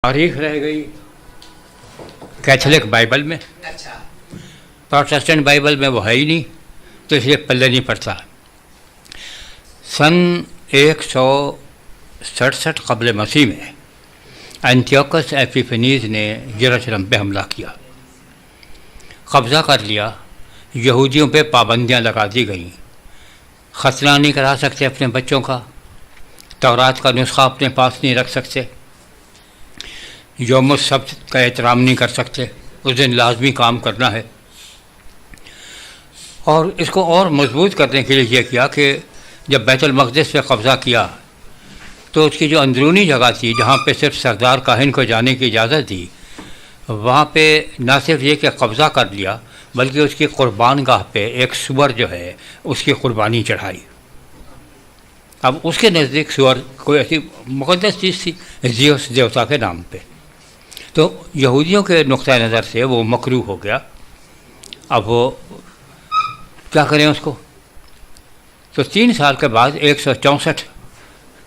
تاریخ رہ گئی کیتھولک بائبل میں، پروٹسٹنٹ بائبل میں وہ ہے ہی نہیں، تو اس لیے پلے نہیں پڑتا۔ سن 167 قبل مسیح میں اینٹیوکس ایپیفینیز نے یروشلم پہ حملہ کیا، قبضہ کر لیا، یہودیوں پہ پابندیاں لگا دی گئیں، ختنہ نہیں کرا سکتے اپنے بچوں کا، تورات کا نسخہ اپنے پاس نہیں رکھ سکتے، یوم السبت کا احترام نہیں کر سکتے، اس دن لازمی کام کرنا ہے۔ اور اس کو اور مضبوط کرنے کے لیے یہ کیا کہ جب بیت المقدس پہ قبضہ کیا تو اس کی جو اندرونی جگہ تھی جہاں پہ صرف سردار کاہن کو جانے کی اجازت دی، وہاں پہ نہ صرف یہ کہ قبضہ کر لیا بلکہ اس کی قربان گاہ پہ ایک سور جو ہے اس کی قربانی چڑھائی۔ اب اس کے نزدیک سور کوئی ایسی مقدس چیز تھی، زیوس دیوتا کے نام پہ، تو یہودیوں کے نقطۂ نظر سے وہ مکروہ ہو گیا۔ اب وہ کیا کریں اس کو؟ تو 3 سال کے بعد 164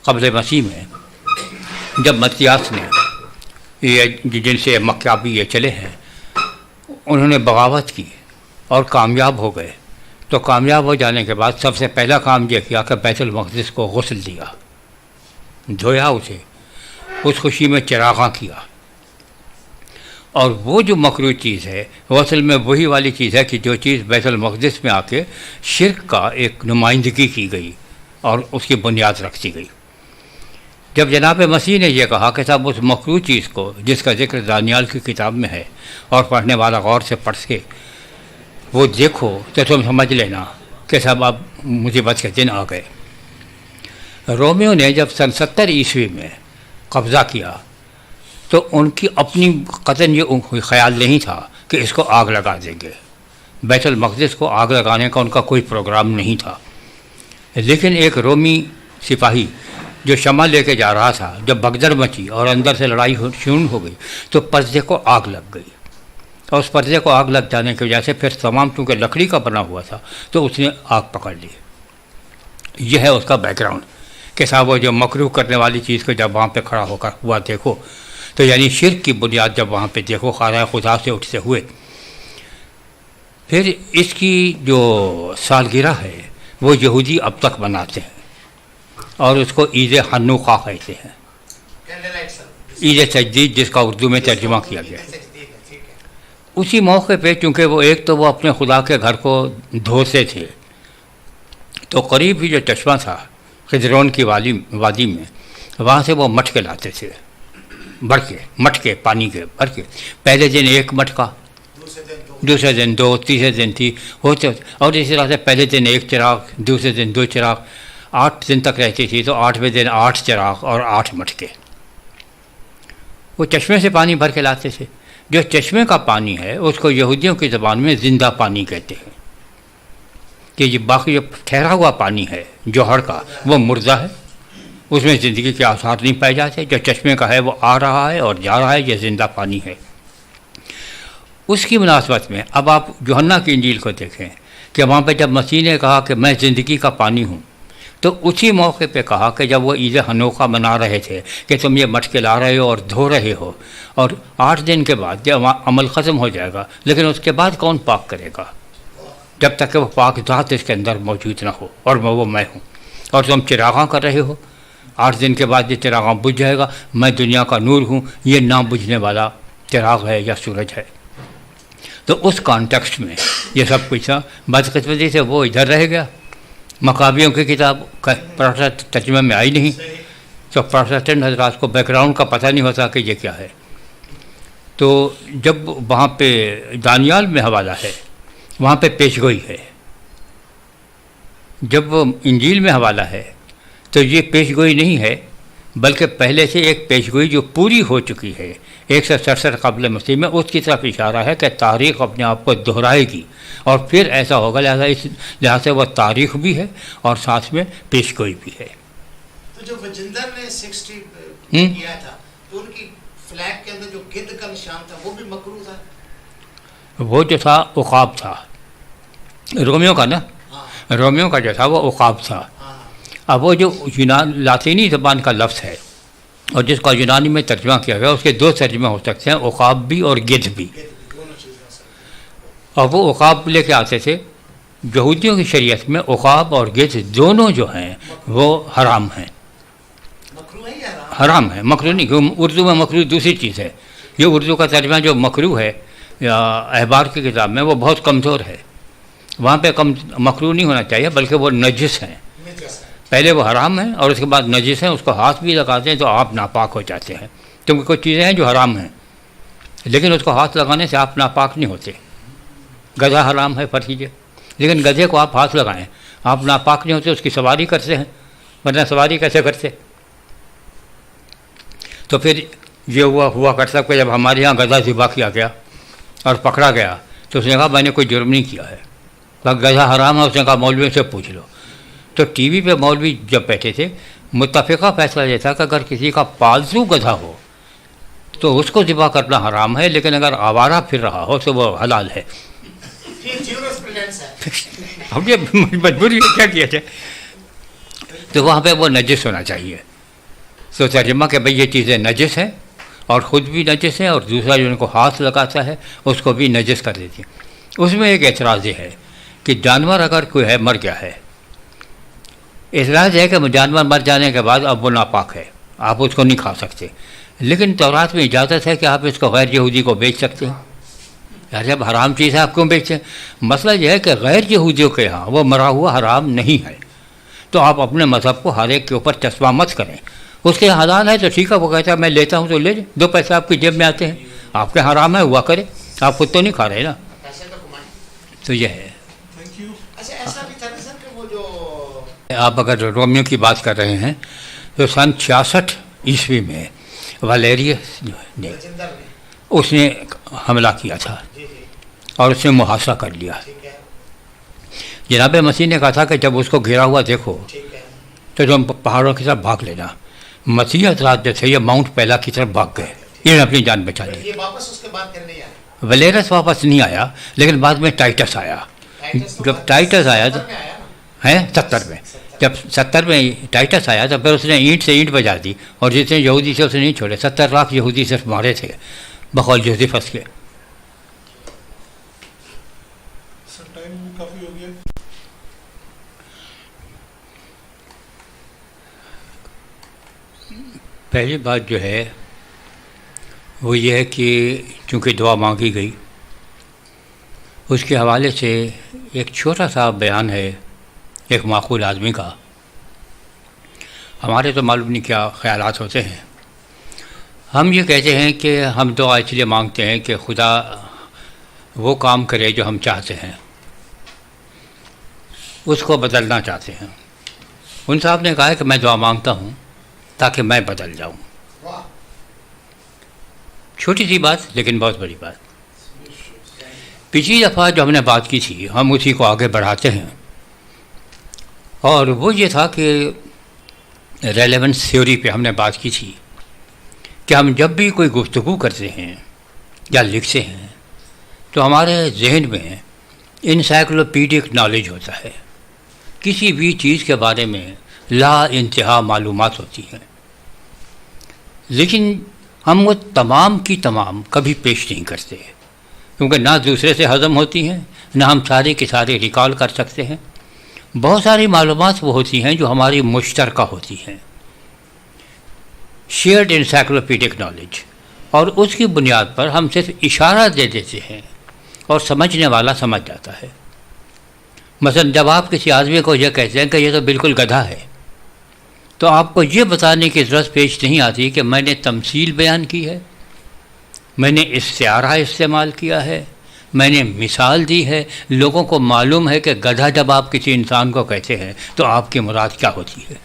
قبل مسیح میں جب متیاس نے یہ جن سے مکابی یہ چلے ہیں انہوں نے بغاوت کی اور کامیاب ہو گئے، تو کامیاب ہو جانے کے بعد سب سے پہلا کام یہ کیا کہ بیت المقدس کو غسل دیا، دھویا اسے، اس خوشی میں چراغاں کیا۔ اور وہ جو مکروہ چیز ہے وہ اصل میں وہی والی چیز ہے کہ جو چیز بیت المقدس میں آ کے شرک کا ایک نمائندگی کی گئی اور اس کی بنیاد رکھی گئی۔ جب جناب مسیح نے یہ کہا کہ صاحب اس مکروہ چیز کو جس کا ذکر دانیال کی کتاب میں ہے اور پڑھنے والا غور سے پڑھ کے وہ دیکھو تو تم سمجھ لینا کہ صاحب اب مصیبت کے دن آ گئے۔ رومیو نے جب سن 70 عیسوی میں قبضہ کیا تو ان کی اپنی قطعاً یہ خیال نہیں تھا کہ اس کو آگ لگا دیں گے، بیت المقدس کو آگ لگانے کا ان کا کوئی پروگرام نہیں تھا۔ لیکن ایک رومی سپاہی جو شمع لے کے جا رہا تھا، جب بھگدڑ مچی اور اندر سے لڑائی شروع ہو گئی تو پردے کو آگ لگ گئی، اور اس پردے کو آگ لگ جانے کی وجہ سے پھر تمام چونکہ لکڑی کا بنا ہوا تھا تو اس نے آگ پکڑ لی۔ یہ ہے اس کا بیک گراؤنڈ کہ صاحب وہ جو مکروہ کرنے والی چیز کو جب وہاں پہ کھڑا ہو کر ہوا دیکھو تو یعنی شرک کی بنیاد جب وہاں پہ دیکھو خانہ خدا سے اٹھتے ہوئے، پھر اس کی جو سالگرہ ہے وہ یہودی اب تک مناتے ہیں اور اس کو عید حنوقہ کہتے ہیں، عید تجدید جس کا اردو میں ترجمہ کیا گیا ہے۔ اسی موقع پہ چونکہ وہ ایک تو وہ اپنے خدا کے گھر کو دھوتے تھے، تو قریب ہی جو چشمہ تھا خضرون کی وادی میں، وہاں سے وہ مٹکے لاتے تھے، مٹکے پانی کے بھر کے، پہلے دن ایک مٹکا، دوسرے دن 2، تیسرے دن 3 ہوتے، اور اسی طرح سے پہلے دن 1 چراغ، دوسرے دن 2 چراغ، 8 دن تک رہتی تھی تو 8ویں دن 8 چراغ اور 8 مٹکے۔ وہ چشمے سے پانی بھر کے لاتے تھے۔ جو چشمے کا پانی ہے اس کو یہودیوں کی زبان میں زندہ پانی کہتے ہیں، کہ یہ باقی جو ٹھہرا ہوا پانی ہے جوہر کا وہ مردہ ہے، اس میں زندگی کے آثار نہیں پائے جاتے۔ جو چشمے کا ہے وہ آ رہا ہے اور جا رہا ہے، یہ زندہ پانی ہے۔ اس کی مناسبت میں اب آپ یوحنا کی انجیل کو دیکھیں کہ وہاں پہ جب مسیح نے کہا کہ میں زندگی کا پانی ہوں، تو اسی موقع پہ کہا کہ جب وہ عید حنوقہ منا رہے تھے کہ تم یہ مٹکے لا رہے ہو اور دھو رہے ہو، اور 8 دن کے بعد جب عمل ختم ہو جائے گا، لیکن اس کے بعد کون پاک کرے گا جب تک کہ وہ پاک ذات اس کے اندر موجود نہ ہو، اور وہ میں ہوں، اور تم چراغاں کر رہے ہو، 8 دن کے بعد یہ چراغاں بجھ جائے گا، میں دنیا کا نور ہوں، یہ نہ بجھنے والا چراغ ہے یا سورج ہے۔ تو اس کانٹیکسٹ میں یہ سب کچھ تھا۔ بدقسمتی سے وہ ادھر رہ گیا، مکابیوں کی کتاب پروٹسٹنٹ ترجمے میں آئی نہیں، تو پروٹسٹنٹ حضرات کو بیک گراؤنڈ کا پتہ نہیں ہوتا کہ یہ کیا ہے۔ تو جب وہاں پہ دانیال میں حوالہ ہے وہاں پہ پیشگوئی ہے، جب انجیل میں حوالہ ہے تو یہ پیشگوئی نہیں ہے بلکہ پہلے سے ایک پیشگوئی جو پوری ہو چکی ہے 167 قبل مسیح میں، اس کی طرف اشارہ ہے کہ تاریخ اپنے آپ کو دہرائے گی اور پھر ایسا ہوگا، لہٰذا اس لحاظ سے وہ تاریخ بھی ہے اور ساتھ میں پیشگوئی بھی ہے۔ تو جو وجندر نے 60 کیا تھا تو ان کی فلیگ کے اندر جو گدھ کا نشان تھا وہ بھی مکروہ تھا؟ وہ جو تھا عقاب تھا، رومیو کا نا، رومیو کا جو تھا وہ عقاب تھا۔ اب وہ جو لاطینی زبان کا لفظ ہے اور جس کا یونانی میں ترجمہ کیا گیا اس کے دو ترجمے ہو سکتے ہیں، عقاب بھی اور گدھ بھی. دونوں چیزیں ہو سکتی اور وہ عقاب لے کے آتے تھے. یہودیوں کی شریعت میں عقاب اور گدھ دونوں جو ہیں وہ حرام ہیں. مکروہ ہے یا حرام؟ حرام ہے، مکروہ نہیں. اردو میں مکروہ دوسری چیز ہے. یہ اردو کا ترجمہ جو مکروہ ہے یا احبار کی کتاب میں وہ بہت کمزور ہے. وہاں پہ مکروہ نہیں ہونا چاہیے بلکہ وہ نجس ہیں. نجس ہے. پہلے وہ حرام ہیں اور اس کے بعد نجس ہیں. اس کو ہاتھ بھی لگاتے ہیں تو آپ ناپاک ہو جاتے ہیں، کیونکہ کچھ چیزیں ہیں جو حرام ہیں لیکن اس کو ہاتھ لگانے سے آپ ناپاک نہیں ہوتے. گدھا حرام ہے فرض کیجیے، لیکن گدھے کو آپ ہاتھ لگائیں آپ ناپاک نہیں ہوتے، اس کی سواری کرتے ہیں، ورنہ سواری کیسے کرتے؟ تو پھر یہ ہوا کرتا کہ جب ہمارے یہاں گدھا ذبح کیا گیا اور پکڑا گیا تو اس نے کہا میں نے کوئی جرم نہیں کیا ہے. گدھا حرام ہے، اس نے کہا مولویوں سے پوچھ لو. تو ٹی وی پہ مولوی جب بیٹھے تھے متفقہ فیصلہ یہ تھا کہ اگر کسی کا پالتو گدھا ہو تو اس کو ذبح کرنا حرام ہے، لیکن اگر آوارہ پھر رہا ہو تو وہ حلال ہے. یہ جیورسپروڈنس ہے. اب یہ مجبوری کیا کیا جائے؟ تو وہاں پہ وہ نجس ہونا چاہیے. تو ترجمہ کہ بھئی یہ چیزیں نجس ہیں اور خود بھی نجس ہیں اور دوسرا جو ان کو ہاتھ لگاتا ہے اس کو بھی نجس کر دیتی ہیں. اس میں ایک اعتراض یہ ہے کہ جانور اگر کوئی ہے مر گیا ہے، اعتراض ہے کہ جانور مر جانے کے بعد اب وہ ناپاک ہے، آپ اس کو نہیں کھا سکتے، لیکن تورات میں اجازت ہے کہ آپ اس کو غیر یہودی کو بیچ سکتے ہیں. یار جب حرام چیز ہے آپ کیوں بیچتے ہیں؟ مسئلہ یہ ہے کہ غیر یہودیوں کے ہاں وہ مرا ہوا حرام نہیں ہے، تو آپ اپنے مذہب کو ہر ایک کے اوپر چسپاں مت کریں. اس کے حلال ہے تو ٹھیک ہے، وہ کہتا ہے میں لیتا ہوں تو لے لیں، دو پیسے آپ کی جیب میں آتے ہیں. آپ کے حرام ہے ہوا کرے، آپ خود تو نہیں کھا رہے نا. پیسے تو کمائیں. تو یہ ہے. اچھا ایسا بھی تھا نا سر کہ وہ جو آپ اگر رومیو کی بات کر رہے ہیں تو سن 66 عیسوی میں ولیریس نے بجندر نے اس نے حملہ کیا تھا جی جی اور اس نے محاصرہ کر لیا. ٹھیک ہے جناب مسیح نے کہا تھا کہ جب اس کو گھرا ہوا دیکھو ٹھیک ہے تو تم پہاڑوں کی طرف بھاگ لینا. مسیح حضرات جو تھے یہ ماؤنٹ پہلا کی طرف بھاگ گئے، انہوں نے اپنی جان بچا لی. یہ واپس اس کے بعد کرنے آئے. ولیرس واپس نہیں آیا لیکن بعد میں ٹائٹس آیا. جب ٹائٹس آیا تو ہیں 70 میں، جب 70 میں ٹائٹس آیا تو پھر اس نے اینٹ سے اینٹ بجا دی اور جتنے یہودی سے اسے نہیں چھوڑے. 70 لاکھ یہودی صرف مارے تھے بقول جوزیفس کے. پہلی بات جو ہے وہ یہ ہے کہ چونکہ دعا مانگی گئی اس کے حوالے سے ایک چھوٹا سا بیان ہے ایک معقول آدمی کا. ہمارے تو معلوم نہیں کیا خیالات ہوتے ہیں. ہم یہ کہتے ہیں کہ ہم دعا اس لیے مانگتے ہیں کہ خدا وہ کام کرے جو ہم چاہتے ہیں، اس کو بدلنا چاہتے ہیں. ان صاحب نے کہا ہے کہ میں دعا مانگتا ہوں تاکہ میں بدل جاؤں. چھوٹی سی بات لیکن بہت بڑی بات. پچھلی دفعہ جو ہم نے بات کی تھی ہم اسی کو آگے بڑھاتے ہیں اور وہ یہ تھا کہ ریلیونس تھیوری پہ ہم نے بات کی تھی کہ ہم جب بھی کوئی گفتگو کرتے ہیں یا لکھتے ہیں تو ہمارے ذہن میں انسائکلوپیڈک نالج ہوتا ہے. کسی بھی چیز کے بارے میں لا انتہا معلومات ہوتی ہیں، لیکن ہم وہ تمام کی تمام کبھی پیش نہیں کرتے کیونکہ نہ دوسرے سے ہضم ہوتی ہیں نہ ہم سارے کے سارے ریکال کر سکتے ہیں. بہت ساری معلومات وہ ہوتی ہیں جو ہماری مشترکہ ہوتی ہیں، شیئرڈ انسائکلوپیڈک نالج، اور اس کی بنیاد پر ہم صرف اشارہ دے دیتے ہیں اور سمجھنے والا سمجھ جاتا ہے. مثلا جب آپ کسی آدمی کو یہ کہتے ہیں کہ یہ تو بالکل گدھا ہے تو آپ کو یہ بتانے کی ضرورت پیش نہیں آتی کہ میں نے تمثیل بیان کی ہے، میں نے استعارہ استعمال کیا ہے، میں نے مثال دی ہے. لوگوں کو معلوم ہے کہ گدھا جب آپ کسی انسان کو کہتے ہیں تو آپ کی مراد کیا ہوتی ہے،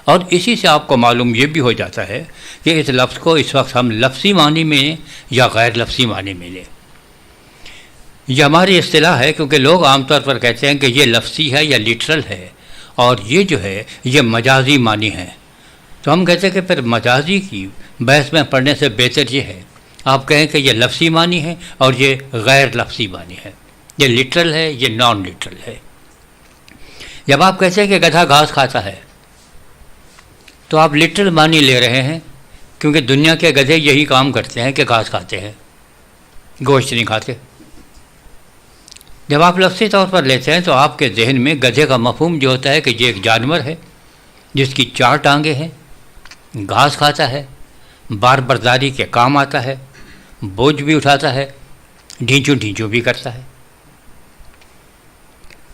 اور اسی سے آپ کو معلوم یہ بھی ہو جاتا ہے کہ اس لفظ کو اس وقت ہم لفظی معنی میں یا غیر لفظی معنی میں لیں. یہ ہماری اصطلاح ہے کیونکہ لوگ عام طور پر کہتے ہیں کہ یہ لفظی ہے یا لیٹرل ہے اور یہ جو ہے یہ مجازی معنی ہے. تو ہم کہتے ہیں کہ پھر مجازی کی بحث میں پڑھنے سے بہتر یہ ہے آپ کہیں کہ یہ لفظی معنی ہے اور یہ غیر لفظی معنی ہے، یہ لٹرل ہے یہ نان لٹرل ہے. جب آپ کہتے ہیں کہ گدھا گھاس کھاتا ہے تو آپ لٹرل معنی لے رہے ہیں، کیونکہ دنیا کے گدھے یہی کام کرتے ہیں کہ گھاس کھاتے ہیں، گوشت نہیں کھاتے۔ جب آپ لفظی طور پر لیتے ہیں تو آپ کے ذہن میں گدھے کا مفہوم جو ہوتا ہے کہ یہ ایک جانور ہے جس کی 4 ٹانگیں ہیں، گھاس کھاتا ہے، بار برداری کے کام آتا ہے، بوجھ بھی اٹھاتا ہے، ڈھینچو بھی کرتا ہے۔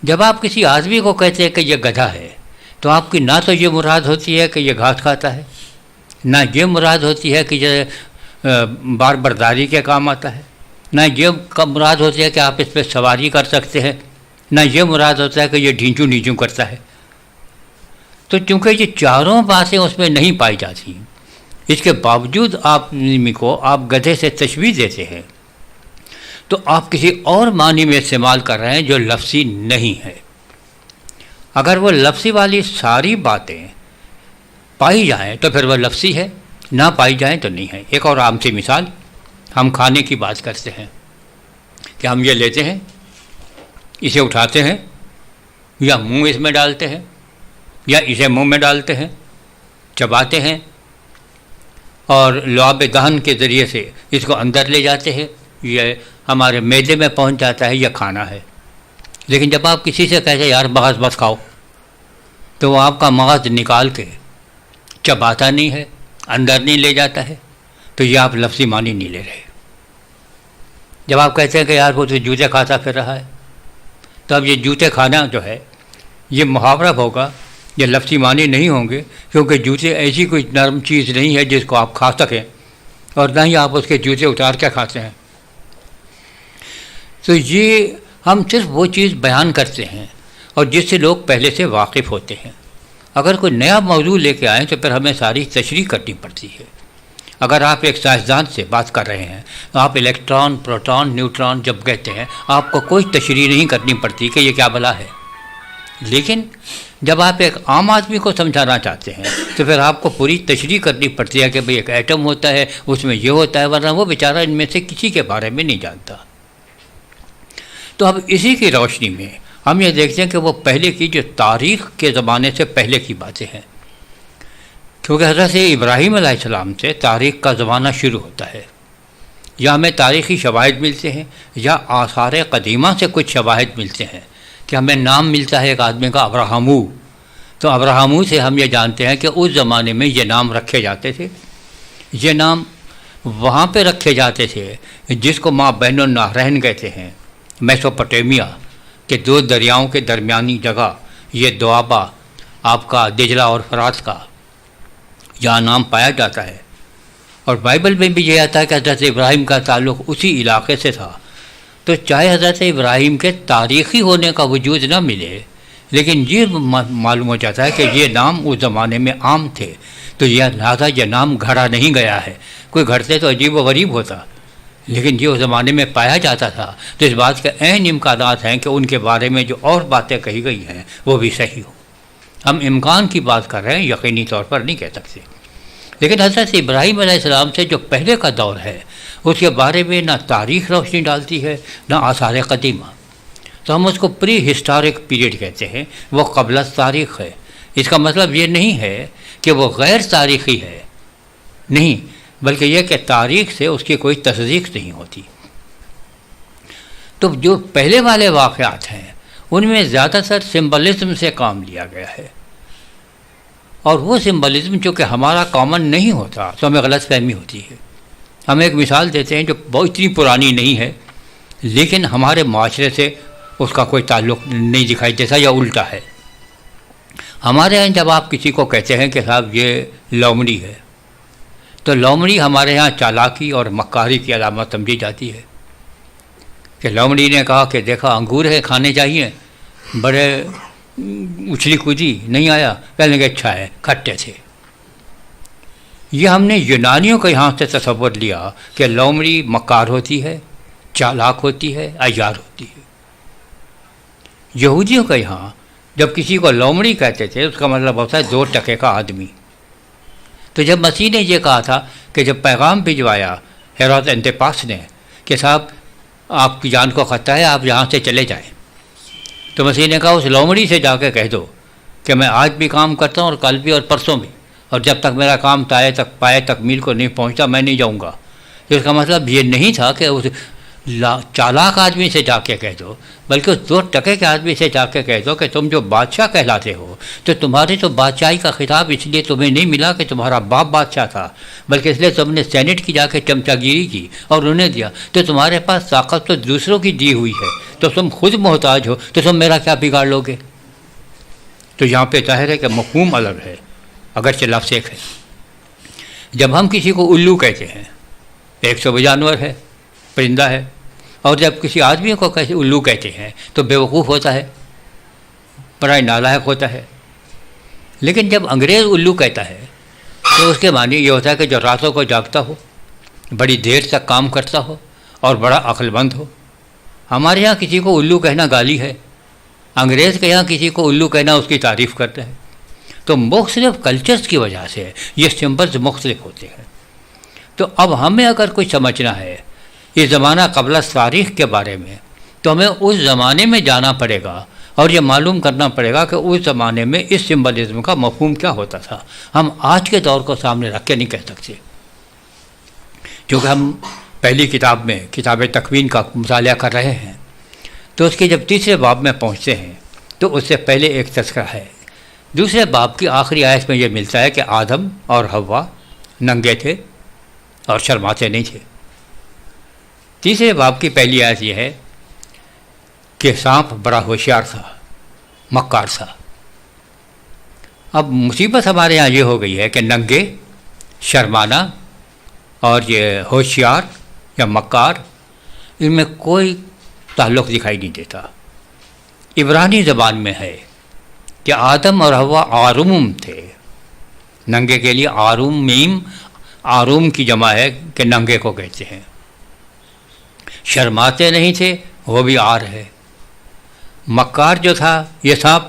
جب آپ کسی آدمی کو کہتے ہیں کہ یہ گدھا ہے تو آپ کی نہ تو یہ مراد ہوتی ہے کہ یہ گھاس کھاتا ہے، نہ یہ مراد ہوتی ہے کہ یہ بار برداری کے کام آتا ہے، نہ یہ مراد ہوتی ہے کہ آپ اس پہ سواری کر سکتے ہیں، نہ یہ مراد ہوتا ہے کہ یہ ڈھینچو کرتا ہے۔ تو چونکہ یہ چاروں باتیں اس میں نہیں پائی جاتی، اس کے باوجود آپ گدھے سے تشبیہ دیتے ہیں، تو آپ کسی اور معنی میں استعمال کر رہے ہیں جو لفظی نہیں ہے۔ اگر وہ لفظی والی ساری باتیں پائی جائیں تو پھر وہ لفظی ہے، نہ پائی جائیں تو نہیں ہے۔ ایک اور عام سی مثال، ہم کھانے کی بات کرتے ہیں کہ ہم یہ لیتے ہیں، اسے اٹھاتے ہیں، یا منہ اس میں ڈالتے ہیں، یا اسے منہ میں ڈالتے ہیں، چباتے ہیں اور لعاب دہن کے ذریعے سے اس کو اندر لے جاتے ہیں، یہ ہمارے معدے میں پہنچ جاتا ہے، یہ کھانا ہے۔ لیکن جب آپ کسی سے کہتے ہیں یار مغز بس کھاؤ، تو وہ آپ کا مغز نکال کے چباتا نہیں ہے، اندر نہیں لے جاتا ہے، تو یہ آپ لفظی معنی نہیں لے رہے۔ جب آپ کہتے ہیں کہ یار وہ تو جوتے کھاتا پھر رہا ہے، تو اب یہ جوتے کھانا جو ہے یہ محاورہ ہوگا، یہ لفظی معنی نہیں ہوں گے، کیونکہ جوتے ایسی کوئی نرم چیز نہیں ہے جس کو آپ کھا سکیں، اور نہ ہی آپ اس کے جوتے اتار کے کھاتے ہیں۔ تو یہ ہم صرف وہ چیز بیان کرتے ہیں اور جس سے لوگ پہلے سے واقف ہوتے ہیں۔ اگر کوئی نیا موضوع لے کے آئیں تو پھر ہمیں ساری تشریح کرنی پڑتی ہے۔ اگر آپ ایک سائنسدان سے بات کر رہے ہیں، آپ الیکٹران، پروٹون، نیوٹران جب کہتے ہیں، آپ کو کوئی تشریح نہیں کرنی پڑتی کہ یہ کیا بلا ہے۔ لیکن جب آپ ایک عام آدمی کو سمجھانا چاہتے ہیں تو پھر آپ کو پوری تشریح کرنی پڑتی ہے کہ بھئی ایک ایٹم ہوتا ہے، اس میں یہ ہوتا ہے، ورنہ وہ بیچارہ ان میں سے کسی کے بارے میں نہیں جانتا۔ تو اب اسی کی روشنی میں ہم یہ دیکھتے ہیں کہ وہ پہلے کی جو تاریخ کے زمانے سے پہلے کی باتیں ہیں، کیونکہ حضرت ابراہیم علیہ السلام سے تاریخ کا زمانہ شروع ہوتا ہے، یا ہمیں تاریخی شواہد ملتے ہیں یا آثار قدیمہ سے کچھ شواہد ملتے ہیں کہ ہمیں نام ملتا ہے ایک آدمی کا ابراہمو۔ تو ابراہمو سے ہم یہ جانتے ہیں کہ اس زمانے میں یہ نام رکھے جاتے تھے، یہ نام وہاں پہ رکھے جاتے تھے جس کو ماں بین النہرین کہتے ہیں، میسوپوٹیمیا کے 2 دریاؤں کے درمیانی جگہ، یہ دوآبہ آپ کا دجلہ اور فرات کا یہاں نام پایا جاتا ہے۔ اور بائبل میں بھی یہ آتا ہے کہ حضرت ابراہیم کا تعلق اسی علاقے سے تھا۔ تو چاہے حضرت ابراہیم کے تاریخی ہونے کا وجود نہ ملے، لیکن یہ معلوم ہو جاتا ہے کہ یہ نام اس زمانے میں عام تھے، تو یہ لہٰذا یہ نام گھڑا نہیں گیا ہے۔ کوئی گھڑتے تو عجیب و غریب ہوتا، لیکن یہ اس زمانے میں پایا جاتا تھا، تو اس بات کے عین امکانات ہیں کہ ان کے بارے میں جو اور باتیں کہی گئی ہیں وہ بھی صحیح ہوں۔ ہم امکان کی بات کر رہے ہیں، یقینی طور پر نہیں کہہ سکتے۔ لیکن حضرت ابراہیم علیہ السلام سے جو پہلے کا دور ہے اس کے بارے میں نہ تاریخ روشنی ڈالتی ہے نہ آثار قدیمہ، تو ہم اس کو پری ہسٹورک پیریڈ کہتے ہیں، وہ قبل از تاریخ ہے۔ اس کا مطلب یہ نہیں ہے کہ وہ غیر تاریخی ہے، نہیں، بلکہ یہ کہ تاریخ سے اس کی کوئی تصدیق نہیں ہوتی۔ تو جو پہلے والے واقعات ہیں ان میں زیادہ تر سمبلزم سے کام لیا گیا ہے، اور وہ سمبلزم چونکہ ہمارا کامن نہیں ہوتا تو ہمیں غلط فہمی ہوتی ہے۔ ہم ایک مثال دیتے ہیں جو بہت اتنی پرانی نہیں ہے، لیکن ہمارے معاشرے سے اس کا کوئی تعلق نہیں دکھائی دیتا، یا الٹا ہے۔ ہمارے یہاں جب آپ کسی کو کہتے ہیں کہ صاحب یہ لومڑی ہے، تو لومڑی ہمارے یہاں چالاکی اور مکاری کی علامت سمجھی جاتی ہے، کہ لومڑی نے کہا کہ دیکھا انگور ہے کھانے چاہیے، بڑے اچھلی کودی نہیں آیا، کہنے کہ اچھا ہے، کھٹے تھے۔ یہ ہم نے یونانیوں کے یہاں سے تصور لیا کہ لومڑی مکار ہوتی ہے، چالاک ہوتی ہے، عیار ہوتی ہے۔ یہودیوں کے یہاں جب کسی کو لومڑی کہتے تھے اس کا مطلب ہوتا ہے 2 ٹکے کا آدمی۔ تو جب مسیح نے یہ کہا تھا کہ جب پیغام بھجوایا ہیرود انتپاس نے کہ صاحب آپ کی جان کو خطرہ ہے، آپ یہاں سے چلے جائیں، تو مسیح نے کہا اس لومڑی سے جا کے کہہ دو کہ میں آج بھی کام کرتا ہوں اور کل بھی اور پرسوں بھی، اور جب تک میرا کام پائے تکمیل کو نہیں پہنچتا میں نہیں جاؤں گا. تو اس کا مطلب یہ نہیں تھا کہ اس چالاک آدمی سے جا کے کہہ دو، بلکہ اس 2 ٹکے کے آدمی سے جا کے کہہ دو کہ تم جو بادشاہ کہلاتے ہو تو تمہاری تو بادشاہی کا خطاب اس لیے تمہیں نہیں ملا کہ تمہارا باپ بادشاہ تھا، بلکہ اس لیے تم نے سینٹ کی جا کے چمچا گیری کی اور انہیں دیا. تو تمہارے پاس طاقت تو دوسروں کی دی ہوئی ہے، تو تم خود محتاج ہو، تو تم میرا کیا بگاڑ لو گے؟ تو یہاں پہ ظاہر ہے کہ مفہوم الگ ہے، اگرچہ لفظ ایک ہے. جب ہم کسی کو الو کہتے ہیں، ایک تو وہ جانور ہے، پرندہ ہے، اور جب کسی آدمی کو الو کہتے ہیں تو بیوقوف ہوتا ہے، بڑا نالائق ہوتا ہے. لیکن جب انگریز الو کہتا ہے تو اس کے معنی یہ ہوتا ہے کہ جو راتوں کو جاگتا ہو، بڑی دیر تک کام کرتا ہو اور بڑا عقل مند ہو. ہمارے یہاں کسی کو الو کہنا گالی ہے، انگریز کے یہاں کسی کو الو کہنا اس کی تعریف کرتا ہے. تو مختلف کلچرز کی وجہ سے یہ سمبلز مختلف ہوتے ہیں. تو اب ہمیں اگر کوئی سمجھنا ہے یہ زمانہ قبل تاریخ کے بارے میں، تو ہمیں اس زمانے میں جانا پڑے گا اور یہ معلوم کرنا پڑے گا کہ اس زمانے میں اس سمبلزم کا مفہوم کیا ہوتا تھا. ہم آج کے دور کو سامنے رکھ کے نہیں کہہ سکتے، کیونکہ ہم پہلی کتاب میں کتاب تکوین کا مطالعہ کر رہے ہیں. تو اس کے جب تیسرے باب میں پہنچتے ہیں تو اس سے پہلے ایک تذکرہ ہے. دوسرے باب کی آخری آیت میں یہ ملتا ہے کہ آدم اور حوا ننگے تھے اور شرماتے نہیں تھے. تیسرے باب کی پہلی آیت یہ ہے کہ سانپ بڑا ہوشیار تھا، مکار تھا. اب مصیبت ہمارے یہاں یہ ہو گئی ہے کہ ننگے، شرمانا اور یہ ہوشیار یا مکار، ان میں کوئی تعلق دکھائی نہیں دیتا. عبرانی زبان میں ہے کہ آدم اور حوا آروم تھے. ننگے کے لیے آروم، میم آروم کی جمع ہے کہ ننگے کو کہتے ہیں. شرماتے نہیں تھے، وہ بھی آر ہے. مکار جو تھا یہ سانپ،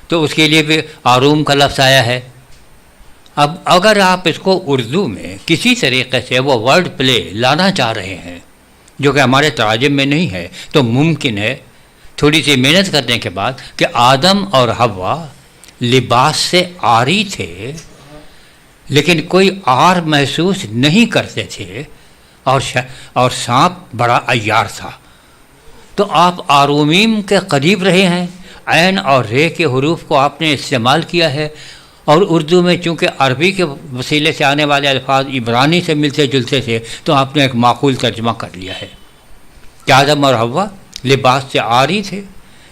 تو اس کے لیے بھی آروم کا لفظ آیا ہے. اب اگر آپ اس کو اردو میں کسی طریقے سے وہ ورڈ پلے لانا چاہ رہے ہیں جو کہ ہمارے تراجم میں نہیں ہے، تو ممکن ہے تھوڑی سی محنت کرنے کے بعد کہ آدم اور حوا لباس سے عاری تھے لیکن کوئی آر محسوس نہیں کرتے تھے، اور سانپ بڑا عیار تھا. تو آپ آرومیم کے قریب رہے ہیں. عین اور رے کے حروف کو آپ نے استعمال کیا ہے، اور اردو میں چونکہ عربی کے وسیلے سے آنے والے الفاظ عبرانی سے ملتے جلتے تھے تو آپ نے ایک معقول ترجمہ کر لیا ہے کہ آدم اور حوا لباس سے عاری تھے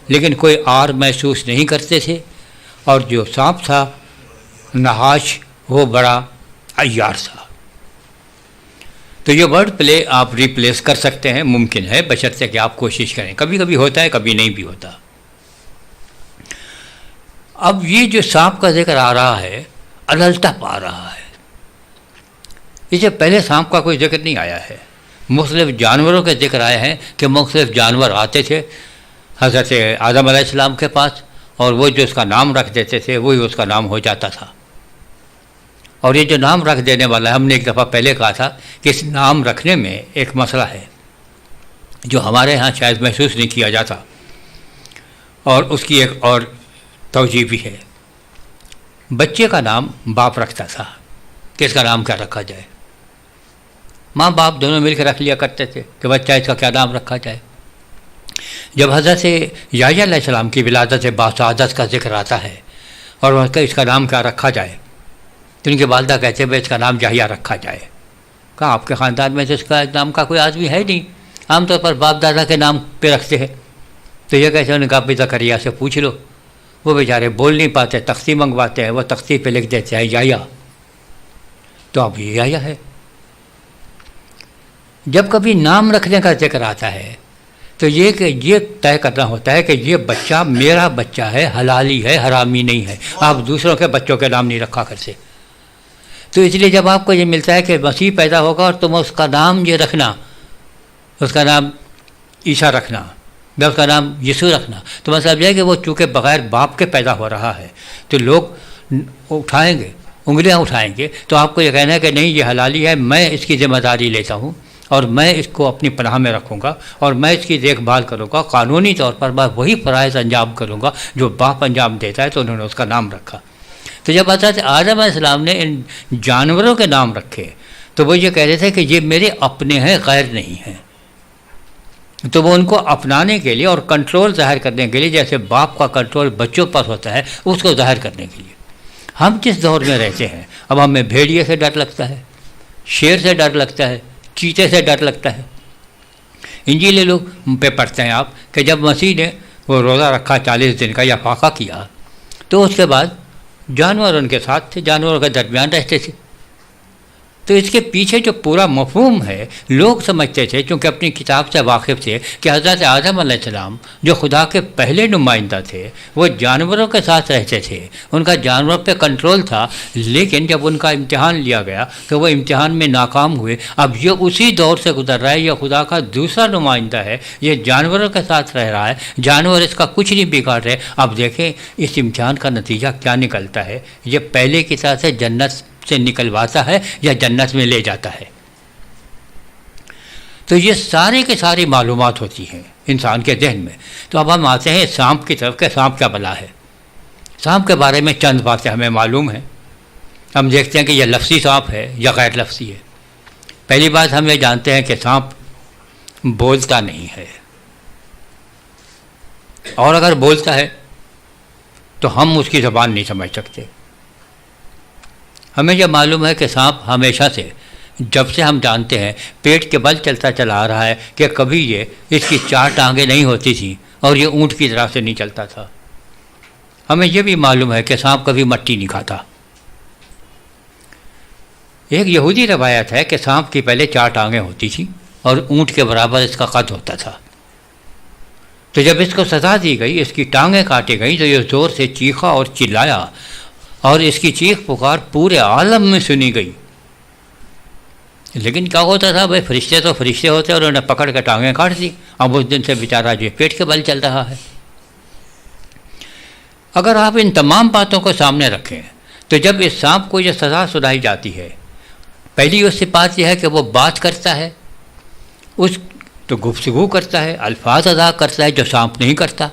لیکن کوئی آر محسوس نہیں کرتے تھے، اور جو سانپ تھا نحاش، وہ بڑا عیار تھا. تو یہ ورڈ پلے آپ ریپلیس کر سکتے ہیں، ممکن ہے، بشرطے کہ آپ کوشش کریں. کبھی کبھی ہوتا ہے، کبھی نہیں بھی ہوتا. اب یہ جو سانپ کا ذکر آ رہا ہے الٹا پا رہا ہے. اس سے پہلے سانپ کا کوئی ذکر نہیں آیا ہے. مختلف جانوروں کے ذکر آئے ہیں کہ مختلف جانور آتے تھے حضرت آدم علیہ السلام کے پاس، اور وہ جو اس کا نام رکھ دیتے تھے وہی اس کا نام ہو جاتا تھا. اور یہ جو نام رکھ دینے والا ہے، ہم نے ایک دفعہ پہلے کہا تھا کہ اس نام رکھنے میں ایک مسئلہ ہے جو ہمارے ہاں شاید محسوس نہیں کیا جاتا، اور اس کی ایک اور توجہ بھی ہے. بچے کا نام باپ رکھتا تھا کہ اس کا نام کیا رکھا جائے. ماں باپ دونوں مل کے رکھ لیا کرتے تھے کہ بچہ اس کا کیا نام رکھا جائے. جب حضرت یحییٰ علیہ السلام کی ولادت باسعادت کا ذکر آتا ہے اور اس کا نام کیا رکھا جائے تو ان کی والدہ کہتے ہیں اس کا نام یحییٰ رکھا جائے. کہا آپ کے خاندان میں تو اس کا نام کا کوئی آدمی ہے نہیں، عام طور پر باپ دادا کے نام پہ رکھتے ہیں. تو یہ کہتے ہیں ان کا بھی زکریا سے پوچھ لو، وہ بیچارے بول نہیں پاتے، تختی منگواتے ہیں، وہ تختی پہ لکھ دیتے ہیں یحییٰ، تو اب یہ یحییٰ ہے. جب کبھی نام رکھنے کا ذکر آتا ہے تو یہ کہ یہ طے کرنا ہوتا ہے کہ یہ بچہ میرا بچہ ہے، حلالی ہے، حرامی نہیں ہے. آپ دوسروں کے بچوں کے نام نہیں رکھا کرتے. تو اس لیے جب آپ کو یہ ملتا ہے کہ مسیح پیدا ہوگا اور تم اس کا نام یہ رکھنا، اس کا نام عیسیٰ رکھنا یا اس کا نام یسوع رکھنا، تو مطلب یہ ہے کہ وہ چونکہ بغیر باپ کے پیدا ہو رہا ہے تو لوگ اٹھائیں گے، انگلیاں اٹھائیں گے. تو آپ کو یہ کہنا ہے کہ نہیں یہ حلالی ہے، میں اس کی ذمہ داری لیتا ہوں اور میں اس کو اپنی پناہ میں رکھوں گا اور میں اس کی دیکھ بھال کروں گا. قانونی طور پر میں وہی فرائض انجام کروں گا جو باپ انجام دیتا ہے. تو انہوں نے اس کا نام رکھا. تو جب حضرت آدم علیہ السلام نے ان جانوروں کے نام رکھے تو وہ یہ کہہ رہے تھے کہ یہ میرے اپنے ہیں، غیر نہیں ہیں. تو وہ ان کو اپنانے کے لیے اور کنٹرول ظاہر کرنے کے لیے، جیسے باپ کا کنٹرول بچوں پر ہوتا ہے، اس کو ظاہر کرنے کے لیے. ہم جس دور میں رہتے ہیں اب ہمیں بھیڑیے سے ڈر لگتا ہے، شیر سے ڈر لگتا ہے، چیتے سے ڈر لگتا ہے. انجیل لوگ پہ پڑھتے ہیں آپ کہ جب مسیح نے وہ روزہ رکھا 40 دن کا یا فاقہ کیا، تو اس کے بعد جانور ان کے ساتھ تھے، جانوروں کے درمیان رہتے تھے. تو اس کے پیچھے جو پورا مفہوم ہے، لوگ سمجھتے تھے چونکہ اپنی کتاب سے واقف تھے کہ حضرت آدم علیہ السلام جو خدا کے پہلے نمائندہ تھے وہ جانوروں کے ساتھ رہتے تھے، ان کا جانور پہ کنٹرول تھا. لیکن جب ان کا امتحان لیا گیا کہ وہ امتحان میں ناکام ہوئے، اب یہ اسی دور سے گزر رہا ہے، یہ خدا کا دوسرا نمائندہ ہے، یہ جانوروں کے ساتھ رہ رہا ہے، جانور اس کا کچھ نہیں بگاڑ رہے. اب دیکھیں اس امتحان کا نتیجہ کیا نکلتا ہے. یہ پہلے کی طرح سے جنت سے نکلواتا ہے یا جنت میں لے جاتا ہے. تو یہ سارے کے ساری معلومات ہوتی ہیں انسان کے ذہن میں. تو اب ہم آتے ہیں سانپ کی طرف کہ سانپ کیا بلا ہے. سانپ کے بارے میں چند باتیں ہمیں معلوم ہیں. ہم دیکھتے ہیں کہ یہ لفظی سانپ ہے یا غیر لفظی ہے. پہلی بات ہم یہ جانتے ہیں کہ سانپ بولتا نہیں ہے، اور اگر بولتا ہے تو ہم اس کی زبان نہیں سمجھ سکتے. ہمیں یہ معلوم ہے کہ سانپ ہمیشہ سے، جب سے ہم جانتے ہیں، پیٹ کے بل چلتا چلا آ رہا ہے کہ کبھی یہ اس کی 4 ٹانگیں نہیں ہوتی تھیں اور یہ اونٹ کی طرح سے نہیں چلتا تھا. ہمیں یہ بھی معلوم ہے کہ سانپ کبھی مٹی نہیں کھاتا. ایک یہودی روایت ہے کہ سانپ کی پہلے 4 ٹانگیں ہوتی تھیں اور اونٹ کے برابر اس کا قد ہوتا تھا. تو جب اس کو سزا دی گئی، اس کی ٹانگیں کاٹی گئیں، تو یہ زور سے چیخا اور چلایا اور اس کی چیخ پکار پورے عالم میں سنی گئی. لیکن کیا ہوتا تھا بھائی، فرشتے تو فرشتے ہوتے اور انہوں نے پکڑ کے ٹانگیں کاٹ دی. اب اس دن سے بیچارہ جو پیٹ کے بل چل رہا ہے. اگر آپ ان تمام باتوں کو سامنے رکھیں تو جب اس سانپ کو یہ سزا سنائی جاتی ہے، پہلی اس صفات یہ ہے کہ وہ بات کرتا ہے، اس تو گفتگو کرتا ہے، الفاظ ادا کرتا ہے جو سانپ نہیں کرتا.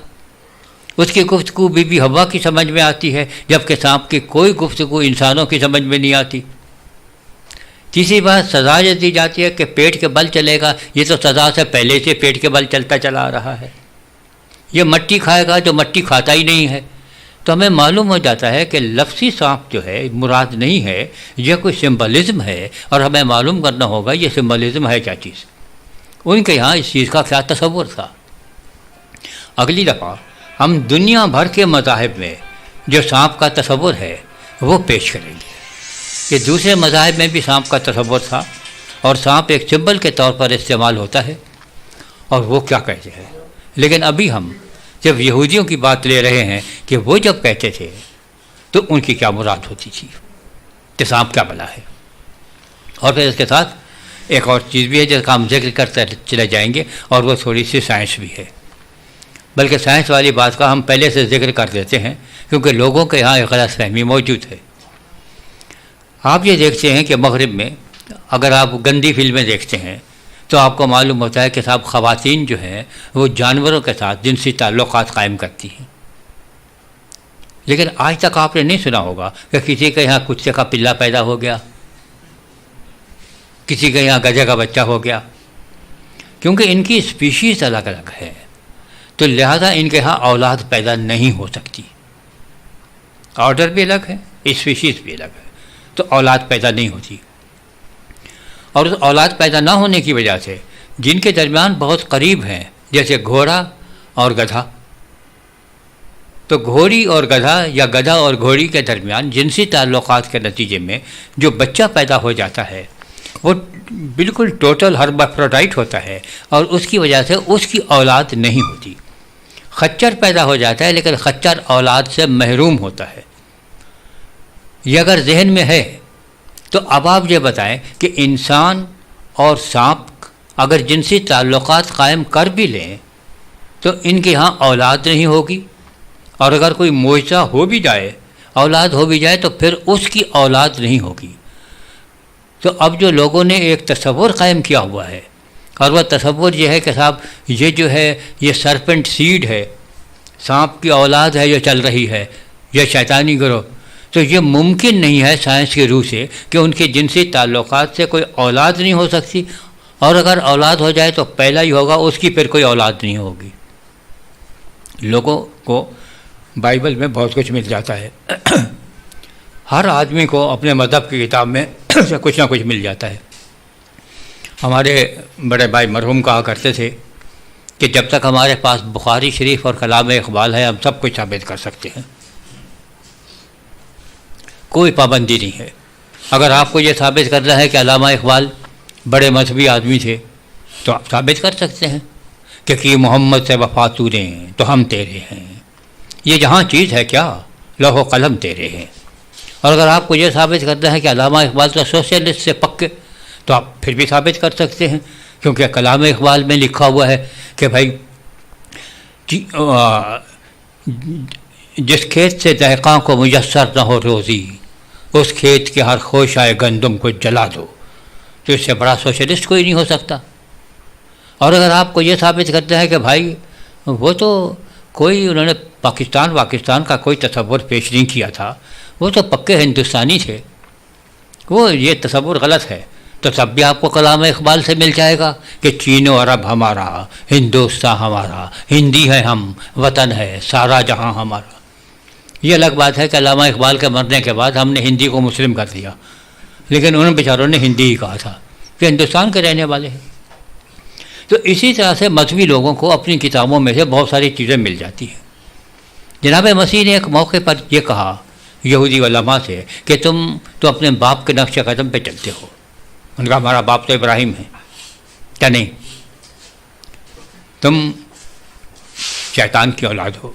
اس کی گفتگو بی بی حوا کی سمجھ میں آتی ہے، جبکہ سانپ کی کوئی گفتگو انسانوں کی سمجھ میں نہیں آتی. تیسری بات سزا یہ دی جاتی ہے کہ پیٹ کے بل چلے گا. یہ تو سزا سے پہلے سے پیٹ کے بل چلتا چلا آ رہا ہے. یہ مٹی کھائے گا جو مٹی کھاتا ہی نہیں ہے. تو ہمیں معلوم ہو جاتا ہے کہ لفظی سانپ جو ہے مراد نہیں ہے، یہ کوئی سمبلزم ہے، اور ہمیں معلوم کرنا ہوگا یہ سمبلزم ہے کیا چیز. ان کے یہاں اس چیز کا کیا تصور تھا. اگلی دفعہ ہم دنیا بھر کے مذاہب میں جو سانپ کا تصور ہے وہ پیش کریں گے کہ دوسرے مذاہب میں بھی سانپ کا تصور تھا اور سانپ ایک سمبل کے طور پر استعمال ہوتا ہے اور وہ کیا کہتے ہیں. لیکن ابھی ہم جب یہودیوں کی بات لے رہے ہیں کہ وہ جب کہتے تھے تو ان کی کیا مراد ہوتی تھی کہ سانپ کیا بلا ہے. اور پھر اس کے ساتھ ایک اور چیز بھی ہے جس کا ہم ذکر کرتے چلے جائیں گے، اور وہ تھوڑی سی سائنس بھی ہے. بلکہ سائنس والی بات کا ہم پہلے سے ذکر کر دیتے ہیں کیونکہ لوگوں کے یہاں ایک غلط فہمی موجود ہے. آپ یہ دیکھتے ہیں کہ مغرب میں اگر آپ گندی فلمیں دیکھتے ہیں تو آپ کو معلوم ہوتا ہے کہ صاحب خواتین جو ہیں وہ جانوروں کے ساتھ جنسی تعلقات قائم کرتی ہیں. لیکن آج تک آپ نے نہیں سنا ہوگا کہ کسی کے یہاں کتے کا پلا پیدا ہو گیا، کسی کے یہاں گدھے کا بچہ ہو گیا، کیونکہ ان کی اسپیشیز الگ الگ ہے. تو لہذا ان کے ہاں اولاد پیدا نہیں ہو سکتی. آرڈر بھی الگ ہے، اسپیشیز بھی الگ ہے، تو اولاد پیدا نہیں ہوتی. اور اس اولاد پیدا نہ ہونے کی وجہ سے جن کے درمیان بہت قریب ہیں، جیسے گھوڑا اور گدھا، تو گھوڑی اور گدھا یا گدھا اور گھوڑی کے درمیان جنسی تعلقات کے نتیجے میں جو بچہ پیدا ہو جاتا ہے وہ بالکل ٹوٹل ہرمافروڈائٹ ہوتا ہے اور اس کی وجہ سے اس کی اولاد نہیں ہوتی. خچر پیدا ہو جاتا ہے لیکن خچر اولاد سے محروم ہوتا ہے. یہ اگر ذہن میں ہے تو اب آپ یہ بتائیں کہ انسان اور سانپ اگر جنسی تعلقات قائم کر بھی لیں تو ان کے ہاں اولاد نہیں ہوگی، اور اگر کوئی معجزہ ہو بھی جائے، اولاد ہو بھی جائے، تو پھر اس کی اولاد نہیں ہوگی. تو اب جو لوگوں نے ایک تصور قائم کیا ہوا ہے، اور وہ تصور یہ ہے کہ صاحب یہ جو ہے یہ سرپنٹ سیڈ ہے، سانپ کی اولاد ہے جو چل رہی ہے، یہ شیطانی گروہ. تو یہ ممکن نہیں ہے سائنس کی روح سے کہ ان کے جنسی تعلقات سے کوئی اولاد نہیں ہو سکتی، اور اگر اولاد ہو جائے تو پہلا ہی ہوگا، اس کی پھر کوئی اولاد نہیں ہوگی۔ لوگوں کو بائبل میں بہت کچھ مل جاتا ہے، ہر آدمی کو اپنے مذہب کی کتاب میں سے کچھ نہ کچھ مل جاتا ہے۔ ہمارے بڑے بھائی مرحوم کہا کرتے تھے کہ جب تک ہمارے پاس بخاری شریف اور کلام اقبال ہے ہم سب کچھ ثابت کر سکتے ہیں، کوئی پابندی نہیں ہے۔ اگر آپ کو یہ ثابت کرنا ہے کہ علامہ اقبال بڑے مذہبی آدمی تھے تو آپ ثابت کر سکتے ہیں کہ محمد سے وفا تو نے تو ہم تیرے ہیں، یہ جہاں چیز ہے کیا، لوح و قلم تیرے ہیں۔ اور اگر آپ کو یہ ثابت کرنا ہے کہ علامہ اقبال تو سوشلسٹ سے پکے، تو آپ پھر بھی ثابت کر سکتے ہیں، کیونکہ کلام اقبال میں لکھا ہوا ہے کہ بھائی جس کھیت سے دہقاں کو میسر نہ ہو روزی، اس کھیت کے ہر خوشۂ گندم کو جلا دو۔ تو اس سے بڑا سوشلسٹ کوئی نہیں ہو سکتا۔ اور اگر آپ کو یہ ثابت کرتے ہیں کہ بھائی وہ تو کوئی انہوں نے پاکستان کا کوئی تصور پیش نہیں کیا تھا، وہ تو پکے ہندوستانی تھے، وہ یہ تصور غلط ہے، تو تب بھی آپ کو کلام اقبال سے مل جائے گا کہ چین و عرب ہمارا، ہندوستان ہمارا، ہندی ہے ہم، وطن ہے سارا جہاں ہمارا۔ یہ الگ بات ہے کہ علامہ اقبال کے مرنے کے بعد ہم نے ہندی کو مسلم کر دیا، لیکن ان بیچاروں نے ہندی ہی کہا تھا کہ ہندوستان کے رہنے والے ہیں۔ تو اسی طرح سے مذہبی لوگوں کو اپنی کتابوں میں سے بہت ساری چیزیں مل جاتی ہیں۔ جناب مسیح نے ایک موقع پر یہ کہا یہودی علماء سے کہ تم تو اپنے باپ کے نقش قدم پہ چلتے ہو۔ ان کا ہمارا باپ تو ابراہیم ہے، کیا نہیں؟ تم شیطان کی اولاد ہو،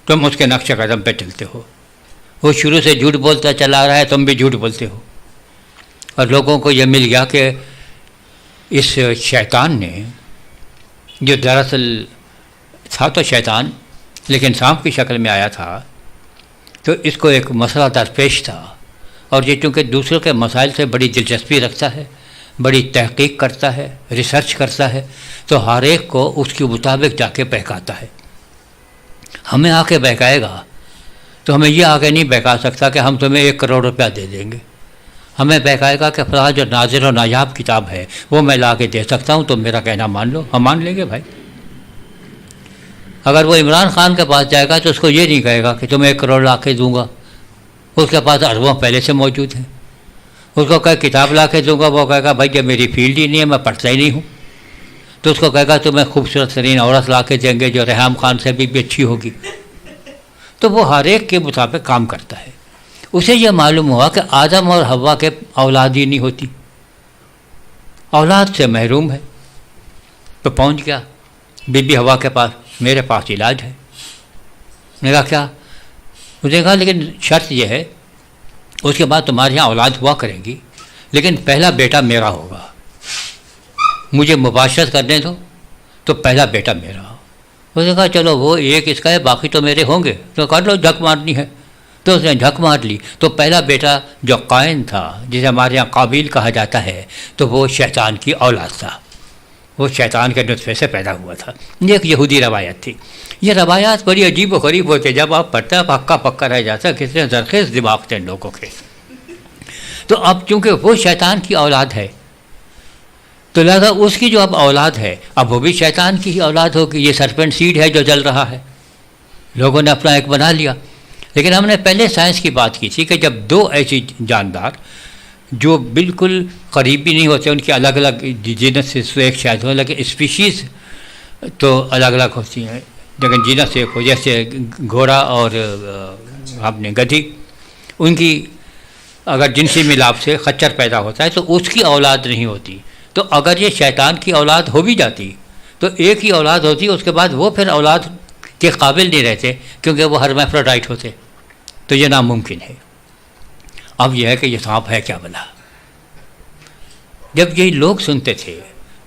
تم اس کے نقش قدم پہ چلتے ہو۔ وہ شروع سے جھوٹ بولتا چلا آ رہا ہے، تم بھی جھوٹ بولتے ہو۔ اور لوگوں کو یہ مل گیا کہ اس شیطان نے، جو دراصل تھا تو شیطان لیکن سانپ کی شکل میں آیا تھا، تو اس کو ایک مسئلہ درپیش تھا، اور یہ چونکہ دوسروں کے مسائل سے بڑی دلچسپی رکھتا ہے، بڑی تحقیق کرتا ہے، ریسرچ کرتا ہے، تو ہر ایک کو اس کے مطابق جا کے بہکاتا ہے۔ ہمیں آ کے بہکائے گا تو ہمیں یہ آگے نہیں بہکا سکتا کہ ہم تمہیں 1 کروڑ روپیہ دے دیں گے۔ ہمیں بہکائے گا کہ فلاں جو نادر و نایاب کتاب ہے وہ میں لا کے دے سکتا ہوں، تم میرا کہنا مان لو۔ ہم مان لیں گے بھائی۔ اگر وہ عمران خان کے پاس جائے گا تو اس کو یہ نہیں کہے گا کہ تمہیں 1 کروڑ لا کے دوں گا، اس کے پاس اربوں پہلے سے موجود ہیں۔ اس کو کہے کتاب لا کے دوں گا، وہ کہے گا بھائی یہ میری فیلڈ ہی نہیں ہے، میں پڑھتا ہی نہیں ہوں۔ تو اس کو کہے گا تمہیں خوبصورت ترین عورت لا کے دیں گے جو ریحام خان سے بھی اچھی ہوگی۔ تو وہ ہر ایک کے مطابق کام کرتا ہے۔ اسے یہ معلوم ہوا کہ آدم اور حوا کے اولاد ہی نہیں ہوتی، اولاد سے محروم ہے، تو پہنچ گیا بی بی حوا کے پاس، میرے پاس علاج ہے۔ نے کہا کیا؟ اس نے کہا لیکن شرط یہ ہے، اس کے بعد تمہارے یہاں اولاد ہوا کرے گی، لیکن پہلا بیٹا میرا ہوگا، مجھے مباشرت کرنے دو تو پہلا بیٹا میرا ہو۔ اس نے کہا چلو وہ ایک اس کا ہے، باقی تو میرے ہوں گے، تو کر لو، جھک مارنی ہے۔ تو اس نے جھک مار لی، تو پہلا بیٹا جو قائن تھا، جسے ہمارے یہاں قابیل کہا جاتا ہے، تو وہ شیطان کی اولاد تھا، وہ شیطان کے نطفے سے پیدا ہوا تھا۔ یہ ایک یہودی روایت تھی۔ یہ روایات بڑی عجیب و غریب ہوتی ہے، جب آپ پڑھتے ہیں پکا پکا رہ جاتا ہے، کتنے زرخیز دماغ تھے لوگوں کے۔ تو اب چونکہ وہ شیطان کی اولاد ہے، تو لہٰذا اس کی جو اب اولاد ہے، اب وہ بھی شیطان کی ہی اولاد ہوگی۔ یہ سرپنٹ سیڈ ہے جو جل رہا ہے، لوگوں نے اپنا ایک بنا لیا۔ لیکن ہم نے پہلے سائنس کی بات کی تھی کہ جب 2 ایسی جاندار جو بالکل قریبی نہیں ہوتے، ان کی الگ الگ جینس سے ایک شاید ہو، لیکن اسپیشیز تو الگ الگ ہوتی ہیں، لیکن جینس ایک ہو، جیسے گھوڑا اور اپنے گدھی، ان کی اگر جنسی ملاپ سے خچر پیدا ہوتا ہے تو اس کی اولاد نہیں ہوتی۔ تو اگر یہ شیطان کی اولاد ہو بھی جاتی تو ایک ہی اولاد ہوتی، اس کے بعد وہ پھر اولاد کے قابل نہیں رہتے، کیونکہ وہ ہرمیفروڈائٹ ہوتے، تو یہ ناممکن ہے۔ اب یہ ہے کہ یہ سانپ ہے کیا بلا؟ جب یہ لوگ سنتے تھے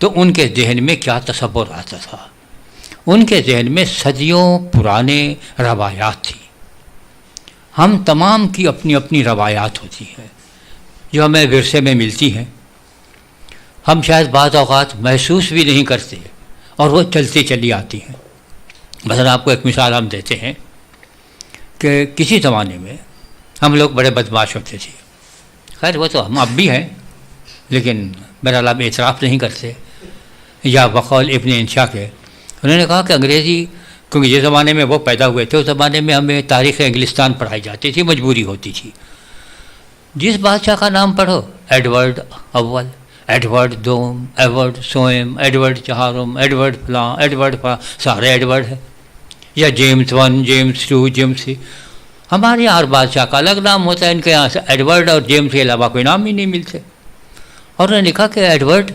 تو ان کے ذہن میں کیا تصور آتا تھا؟ ان کے ذہن میں صدیوں پرانے روایات تھیں۔ ہم تمام کی اپنی اپنی روایات ہوتی ہیں جو ہمیں ورثے میں ملتی ہیں، ہم شاید بعض اوقات محسوس بھی نہیں کرتے اور وہ چلتی چلی آتی ہیں۔ مثلا آپ کو ایک مثال ہم دیتے ہیں کہ کسی زمانے میں ہم لوگ بڑے بدماش ہوتے تھے. خیر وہ تو ہم اب بھی ہیں، لیکن بہرحال اب اعتراف نہیں کرتے. یا بقول ابن انشا کے، انہوں نے کہا کہ انگریزی، کیونکہ جس زمانے میں وہ پیدا ہوئے تھے اس زمانے میں ہمیں تاریخ انگلستان پڑھائی جاتی تھی، مجبوری ہوتی تھی. جس بادشاہ کا نام پڑھو، ایڈورڈ اول، ایڈورڈ دوم، ایڈورڈ سوئم، ایڈورڈ چہارم، ایڈورڈ فلاں، ایڈورڈ فلاں، سارے ایڈورڈ ہیں. یا James one, James two, James three. ہمارے یہاں ہر بادشاہ کا الگ نام ہوتا ہے، ان کے یہاں سے ایڈورڈ اور جیمز کے علاوہ کوئی نام ہی نہیں ملتے. اور انہوں نے لکھا کہ ایڈورڈ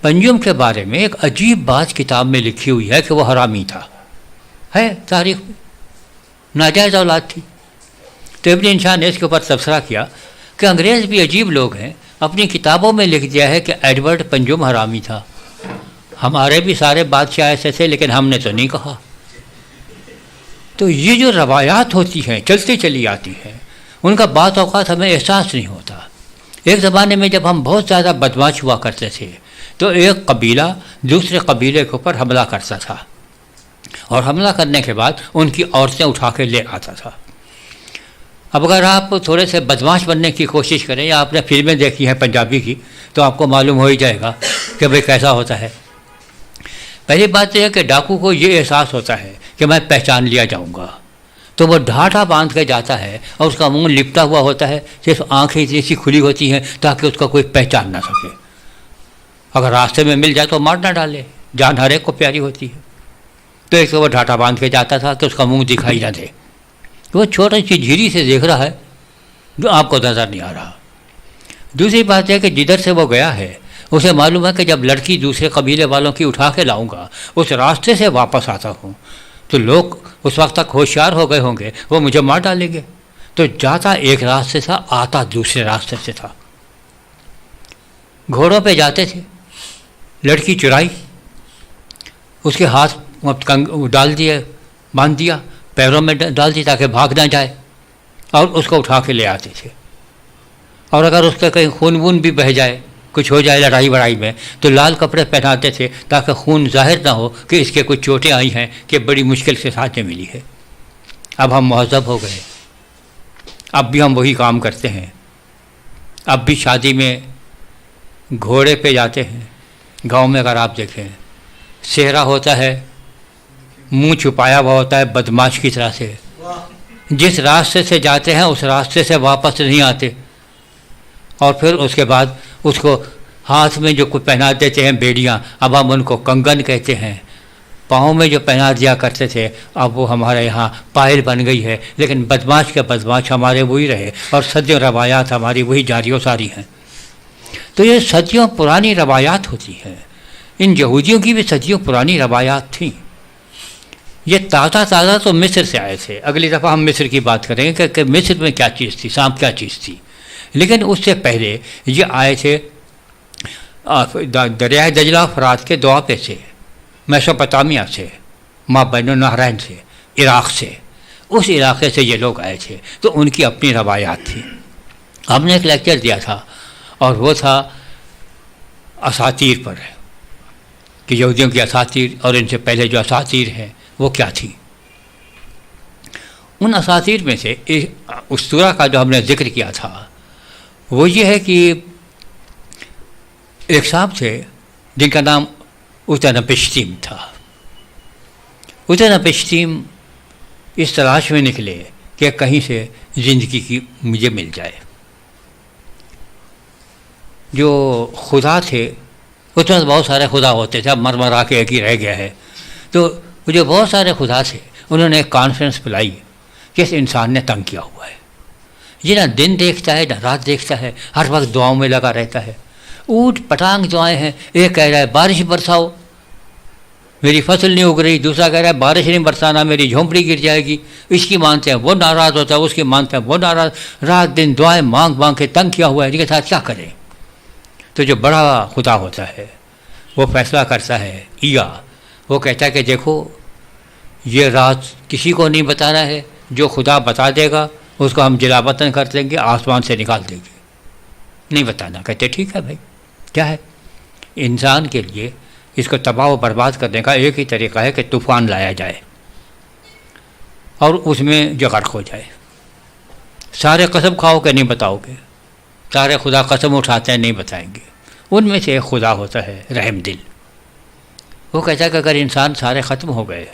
پنجم کے بارے میں ایک عجیب بات کتاب میں لکھی ہوئی ہے کہ وہ حرامی تھا. ہے تاریخ میں ناجائز اولاد تھی. تو ابن انشا نے اس کے اوپر تبصرہ کیا کہ انگریز بھی عجیب لوگ ہیں، اپنی کتابوں میں لکھ دیا ہے کہ ایڈورڈ پنجم حرامی تھا. ہمارے بھی سارے بادشاہ ایسے تھے، لیکن ہم نے تو نہیں کہا. تو یہ جو روایات ہوتی ہیں چلتی چلی آتی ہیں، ان کا بعض اوقات ہمیں احساس نہیں ہوتا. ایک زمانے میں جب ہم بہت زیادہ بدماش ہوا کرتے تھے تو ایک قبیلہ دوسرے قبیلے کے اوپر حملہ کرتا تھا، اور حملہ کرنے کے بعد ان کی عورتیں اٹھا کے لے آتا تھا. اب اگر آپ تھوڑے سے بدماش بننے کی کوشش کریں، یا آپ نے فلمیں دیکھی ہیں پنجابی کی، تو آپ کو معلوم ہو ہی جائے گا کہ بھئی کیسا ہوتا ہے. پہلی بات یہ ہے کہ ڈاکو کو یہ احساس ہوتا ہے کہ میں پہچان لیا جاؤں گا، تو وہ ڈھاٹا باندھ کے جاتا ہے اور اس کا منہ لپٹا ہوا ہوتا ہے، صرف آنکھیں اتنی سی کھلی ہوتی ہیں تاکہ اس کا کوئی پہچان نہ سکے. اگر راستے میں مل جائے تو مار نہ ڈالے، جان ہر ایک کو پیاری ہوتی ہے. تو ایک تو وہ ڈھاٹا باندھ کے جاتا تھا کہ اس کا منہ دکھائی نہ دے. وہ چھوٹی سی جھیری سے دیکھ رہا ہے جو آپ کو نظر نہیں آ رہا. دوسری بات ہے کہ جدھر سے وہ گیا ہے اسے معلوم ہے کہ جب لڑکی دوسرے قبیلے والوں کی اٹھا کے لاؤں گا، اس راستے سے واپس آتا ہوں تو لوگ اس وقت تک ہوشیار ہو گئے ہوں گے، وہ مجھے مار ڈالیں گے. تو جاتا ایک راستے سے، آتا دوسرے راستے سے تھا. گھوڑوں پہ جاتے تھے، لڑکی چرائی، اس کے ہاتھ ڈال دیے، باندھ دیا، پیروں میں ڈال دی تاکہ بھاگ نہ جائے، اور اس کو اٹھا کے لے آتے تھے. اور اگر اس کا کہیں خون وون بھی بہہ جائے، کچھ ہو جائے لڑائی وڑائی میں، تو لال کپڑے پہناتے تھے تاکہ خون ظاہر نہ ہو کہ اس کے کچھ چوٹیں آئی ہیں کہ بڑی مشکل سے ساتھ میں ملی ہے. اب ہم مہذب ہو گئے، اب بھی ہم وہی کام کرتے ہیں. اب بھی شادی میں گھوڑے پہ جاتے ہیں. گاؤں میں اگر آپ دیکھیں، صحرا ہوتا ہے، منہ چھپایا ہوا ہوتا ہے بدماش کی طرح سے. جس راستے سے جاتے ہیں اس راستے سے واپس نہیں آتے. اور پھر اس کے بعد اس کو ہاتھ میں جو پہنا دیتے ہیں بیڑیاں، اب ہم ان کو کنگن کہتے ہیں. پاؤں میں جو پہنا دیا کرتے تھے اب وہ ہمارے یہاں پائل بن گئی ہے. لیکن بدماش کے بدماش ہمارے وہی رہے، اور صدیوں روایات ہماری وہی جاری و ساری ہیں. تو یہ صدیوں پرانی روایات ہوتی ہیں. ان یہودیوں کی بھی صدیوں پرانی روایات تھیں. یہ تازہ تو مصر سے آئے تھے. اگلی دفعہ ہم مصر کی بات کریں گے کہ مصر میں کیا چیز تھی، سانپ کیا چیز تھی. لیکن اس سے پہلے یہ آئے تھے دریائے دجلہ فرات کے دوابے سے، میسوپوٹامیہ سے، مابین النہرین سے، عراق سے. اس علاقے سے یہ لوگ آئے تھے، تو ان کی اپنی روایات تھی. ہم نے ایک لیکچر دیا تھا اور وہ تھا اساطیر پر، کہ یہودیوں کی اساطیر اور ان سے پہلے جو اساطیر ہیں وہ کیا تھی. ان اساطیر میں سے اسطورہ کا جو ہم نے ذکر کیا تھا وہ یہ ہے کہ ایک صاحب تھے جن کا نام اتنپشتیم تھا. اتنپشتیم اس تلاش میں نکلے کہ کہیں سے زندگی کی مجھے مل جائے. جو خدا تھے اس میں بہت سارے خدا ہوتے تھے، اب مرا کے ایک ہی رہ گیا ہے. تو جو بہت سارے خدا تھے انہوں نے ایک کانفرنس بلائی کہ اس انسان نے تنگ کیا ہوا ہے. یہ نہ دن دیکھتا ہے نہ رات دیکھتا ہے، ہر وقت دعاؤں میں لگا رہتا ہے. اوٹ پٹانگ دعائیں ہیں. ایک کہہ رہا ہے بارش برساؤ، میری فصل نہیں اگ رہی. دوسرا کہہ رہا ہے بارش نہیں برسانا، میری جھونپڑی گر جائے گی. اس کی مانتے ہیں وہ ناراض ہوتا ہے، اس کی مانتے ہیں وہ ناراض. رات دن دعائیں مانگ مانگ کے تنگ کیا ہوا ہے. ان کے ساتھ کیا کریں؟ تو جو بڑا خدا ہوتا ہے وہ فیصلہ کرتا ہے. وہ کہتا ہے کہ دیکھو یہ راز کسی کو نہیں بتانا ہے، جو خدا بتا دے گا اس کو ہم جلا وطن کر دیں گے، آسمان سے نکال دیں گے. نہیں بتانا. کہتے ٹھیک ہے بھائی. کیا ہے؟ انسان کے لیے اس کو تباہ و برباد کرنے کا ایک ہی طریقہ ہے کہ طوفان لایا جائے اور اس میں جو غرق ہو جائے. سارے قسم کھاؤ کہ نہیں بتاؤ گے؟ سارے خدا قسم اٹھاتے ہیں نہیں بتائیں گے. ان میں سے ایک خدا ہوتا ہے رحم دل. وہ کہتا ہے کہ اگر انسان سارے ختم ہو گئے،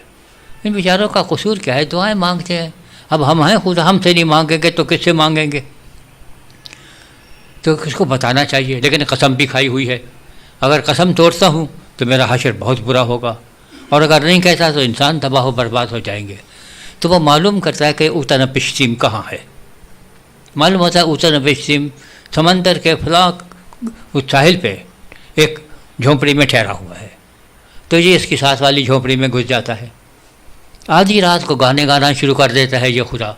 ان بیچاروں کا قصور کیا ہے؟ دعائیں مانگتے ہیں. اب ہم ہیں خدا، ہم سے نہیں مانگیں گے تو کس سے مانگیں گے؟ تو کس کو بتانا چاہیے. لیکن قسم بھی کھائی ہوئی ہے، اگر قسم توڑتا ہوں تو میرا حشر بہت برا ہوگا، اور اگر نہیں کہتا تو انسان تباہ و برباد ہو جائیں گے. تو وہ معلوم کرتا ہے کہ اوتنپشتیم کہاں ہے. معلوم ہوتا ہے اوتنپشتیم سمندر کے فلاں اس ساحل پہ ایک جھونپڑی میں ٹھہرا ہوا ہے. تو یہ اس کی ساتھ والی جھونپڑی میں گھس جاتا ہے. آدھی رات کو گانے گانا شروع کر دیتا ہے یہ خدا،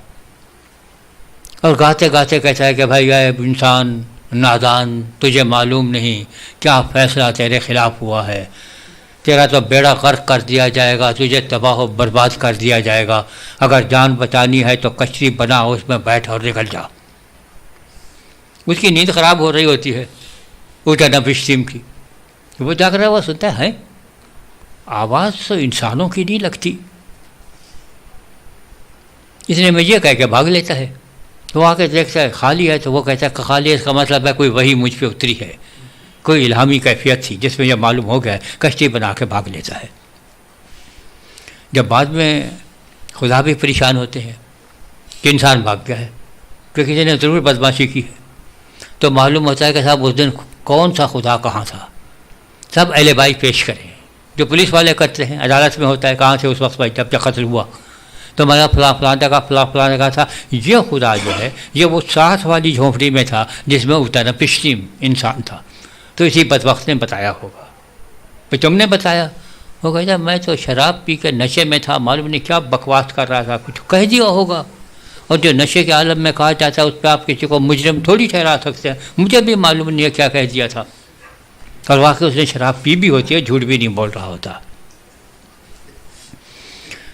اور گاتے گاتے کہتا ہے کہ بھائی اے انسان نادان، تجھے معلوم نہیں کیا فیصلہ تیرے خلاف ہوا ہے. تیرا تو بیڑا غرق کر دیا جائے گا، تجھے تباہ و برباد کر دیا جائے گا. اگر جان بچانی ہے تو کشتی بنا، اس میں بیٹھ اور نکل جا. اس کی نیند خراب ہو رہی ہوتی ہے اوتنپشتیم کی. وہ جاگ رہا ہے، وہ سنتا ہے آواز تو انسانوں کی نہیں لگتی. اس نے میں یہ کہہ کے بھاگ لیتا ہے. وہ آ کے دیکھتا ہے خالی ہے، تو وہ کہتا ہے کہ خالی ہے، اس کا مطلب ہے کوئی وحی مجھ پہ اتری ہے، کوئی الہامی کیفیت تھی جس میں یہ معلوم ہو گیا ہے. کشتی بنا کے بھاگ لیتا ہے. جب بعد میں خدا بھی پریشان ہوتے ہیں کہ انسان بھاگ گیا ہے کہ کسی نے ضرور بدماشی کی ہے، تو معلوم ہوتا ہے کہ صاحب اس دن کون سا خدا کہاں تھا. سب البائی پیش کریں جو پولیس والے کرتے ہیں، عدالت میں ہوتا ہے کہاں سے اس وقت بھائی جب قتل ہوا تو میرا فلاں فلاں جگہ فلاں فلاں جگہ تھا. یہ خدا جو ہے یہ وہ ساتھ والی جھونپڑی میں تھا جس میں اوتنپشتیم انسان تھا. تو اسی بدبخت نے بتایا ہوگا. تو تم نے بتایا؟ وہ کہتا میں تو شراب پی کے نشے میں تھا، معلوم نہیں کیا بکواس کر رہا تھا، کچھ کہہ دیا ہوگا. اور جو نشے کے عالم میں کہا جاتا ہے اس پہ آپ کسی کو مجرم تھوڑی ٹھہرا سکتے ہیں. مجھے بھی معلوم نہیں ہے کیا کہہ دیا تھا، اور واقعی اس نے شراب پی بھی ہوتی ہے، جھوٹ بھی نہیں بول رہا ہوتا.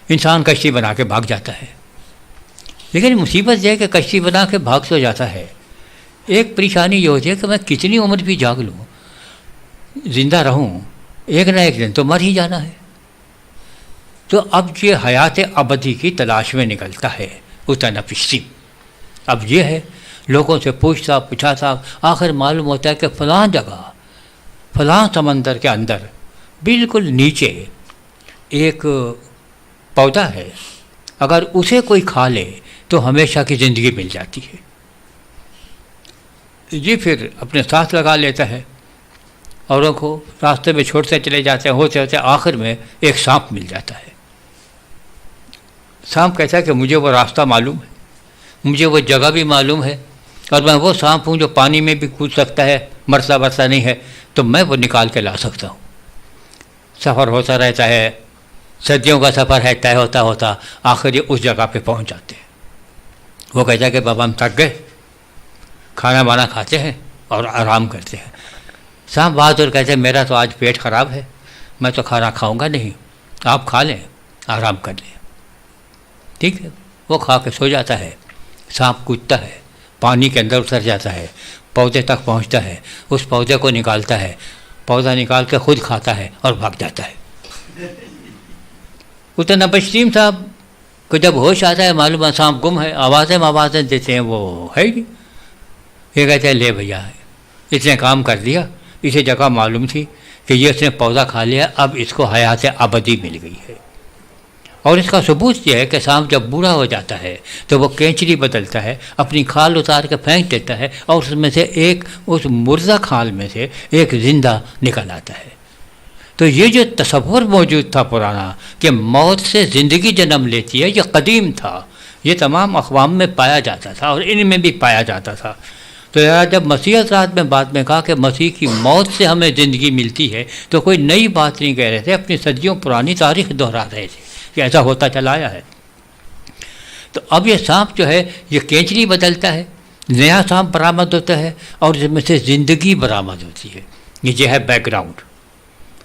انسان کشتی بنا کے بھاگ جاتا ہے. لیکن مصیبت یہ ہے کہ کشتی بنا کے بھاگ تو جاتا ہے، ایک پریشانی یہ ہوتی ہے کہ میں کتنی عمر بھی جاگ لوں، زندہ رہوں، ایک نہ ایک دن تو مر ہی جانا ہے. تو اب یہ حیات ابدی کی تلاش میں نکلتا ہے اوتنپشتیم. اب یہ ہے لوگوں سے پوچھتا، آخر معلوم ہوتا ہے کہ فلاں جگہ فلاں سمندر کے اندر بالکل نیچے ایک پودا ہے، اگر اسے کوئی کھا لے تو ہمیشہ کی زندگی مل جاتی ہے. یہ پھر اپنے ساتھ لگا لیتا ہے، اوروں کو راستے میں چھوڑتے چلے جاتے ہیں. ہوتے ہوتے آخر میں ایک سانپ مل جاتا ہے. سانپ کہتا ہے کہ مجھے وہ راستہ معلوم ہے، مجھے وہ جگہ بھی معلوم ہے، اور میں وہ سانپ ہوں جو پانی میں بھی کود سکتا ہے، مرتا برتا نہیں ہے، تو میں وہ نکال کے لا سکتا ہوں. سفر ہوتا رہتا ہے، صدیوں کا سفر ہے، طے ہوتا ہوتا آخر یہ اس جگہ پہ پہنچ جاتے ہیں. وہ کہتا ہے کہ بابا ہم تھک گئے، کھانا بانا کھاتے ہیں اور آرام کرتے ہیں. سانپ بہادر کہتے ہیں میرا تو آج پیٹ خراب ہے، میں تو کھانا کھاؤں گا نہیں، آپ کھا لیں، آرام کر لیں. ٹھیک ہے، وہ کھا کے سو جاتا ہے. سانپ کودتا ہے، پانی کے اندر اتر جاتا ہے، پودے تک پہنچتا ہے، اس پودے کو نکالتا ہے، پودا نکال کے خود کھاتا ہے اور بھاگ جاتا ہے. اوتنپشتیم صاحب کو جب ہوش آتا ہے، معلوم ہے سانپ گم ہے، آوازیں دیتے ہیں، وہ ہے ہی نہیں. یہ کہتے ہیں لے بھیا اس نے کام کر دیا، اسے جگہ معلوم تھی کہ یہ اس نے پودا کھا لیا، اب اس کو حیات ابدی مل گئی ہے. اور اس کا ثبوت یہ ہے کہ سانپ جب بوڑھا ہو جاتا ہے تو وہ کینچری بدلتا ہے، اپنی کھال اتار کے پھینک دیتا ہے، اور اس میں سے ایک، اس مردہ کھال میں سے ایک زندہ نکل آتا ہے. تو یہ جو تصور موجود تھا پرانا کہ موت سے زندگی جنم لیتی ہے، یہ قدیم تھا، یہ تمام اقوام میں پایا جاتا تھا اور ان میں بھی پایا جاتا تھا. تو جب مسیح حضرات میں بعد میں کہا کہ مسیح کی موت سے ہمیں زندگی ملتی ہے، تو کوئی نئی بات نہیں کہہ رہے تھے، اپنی صدیوں پرانی تاریخ دہرا رہے تھے کہ ایسا ہوتا چلا آیا ہے. تو اب یہ سانپ جو ہے یہ کینچری بدلتا ہے، نیا سانپ برآمد ہوتا ہے، اور اس میں سے زندگی برآمد ہوتی ہے. یہ ہے بیک گراؤنڈ.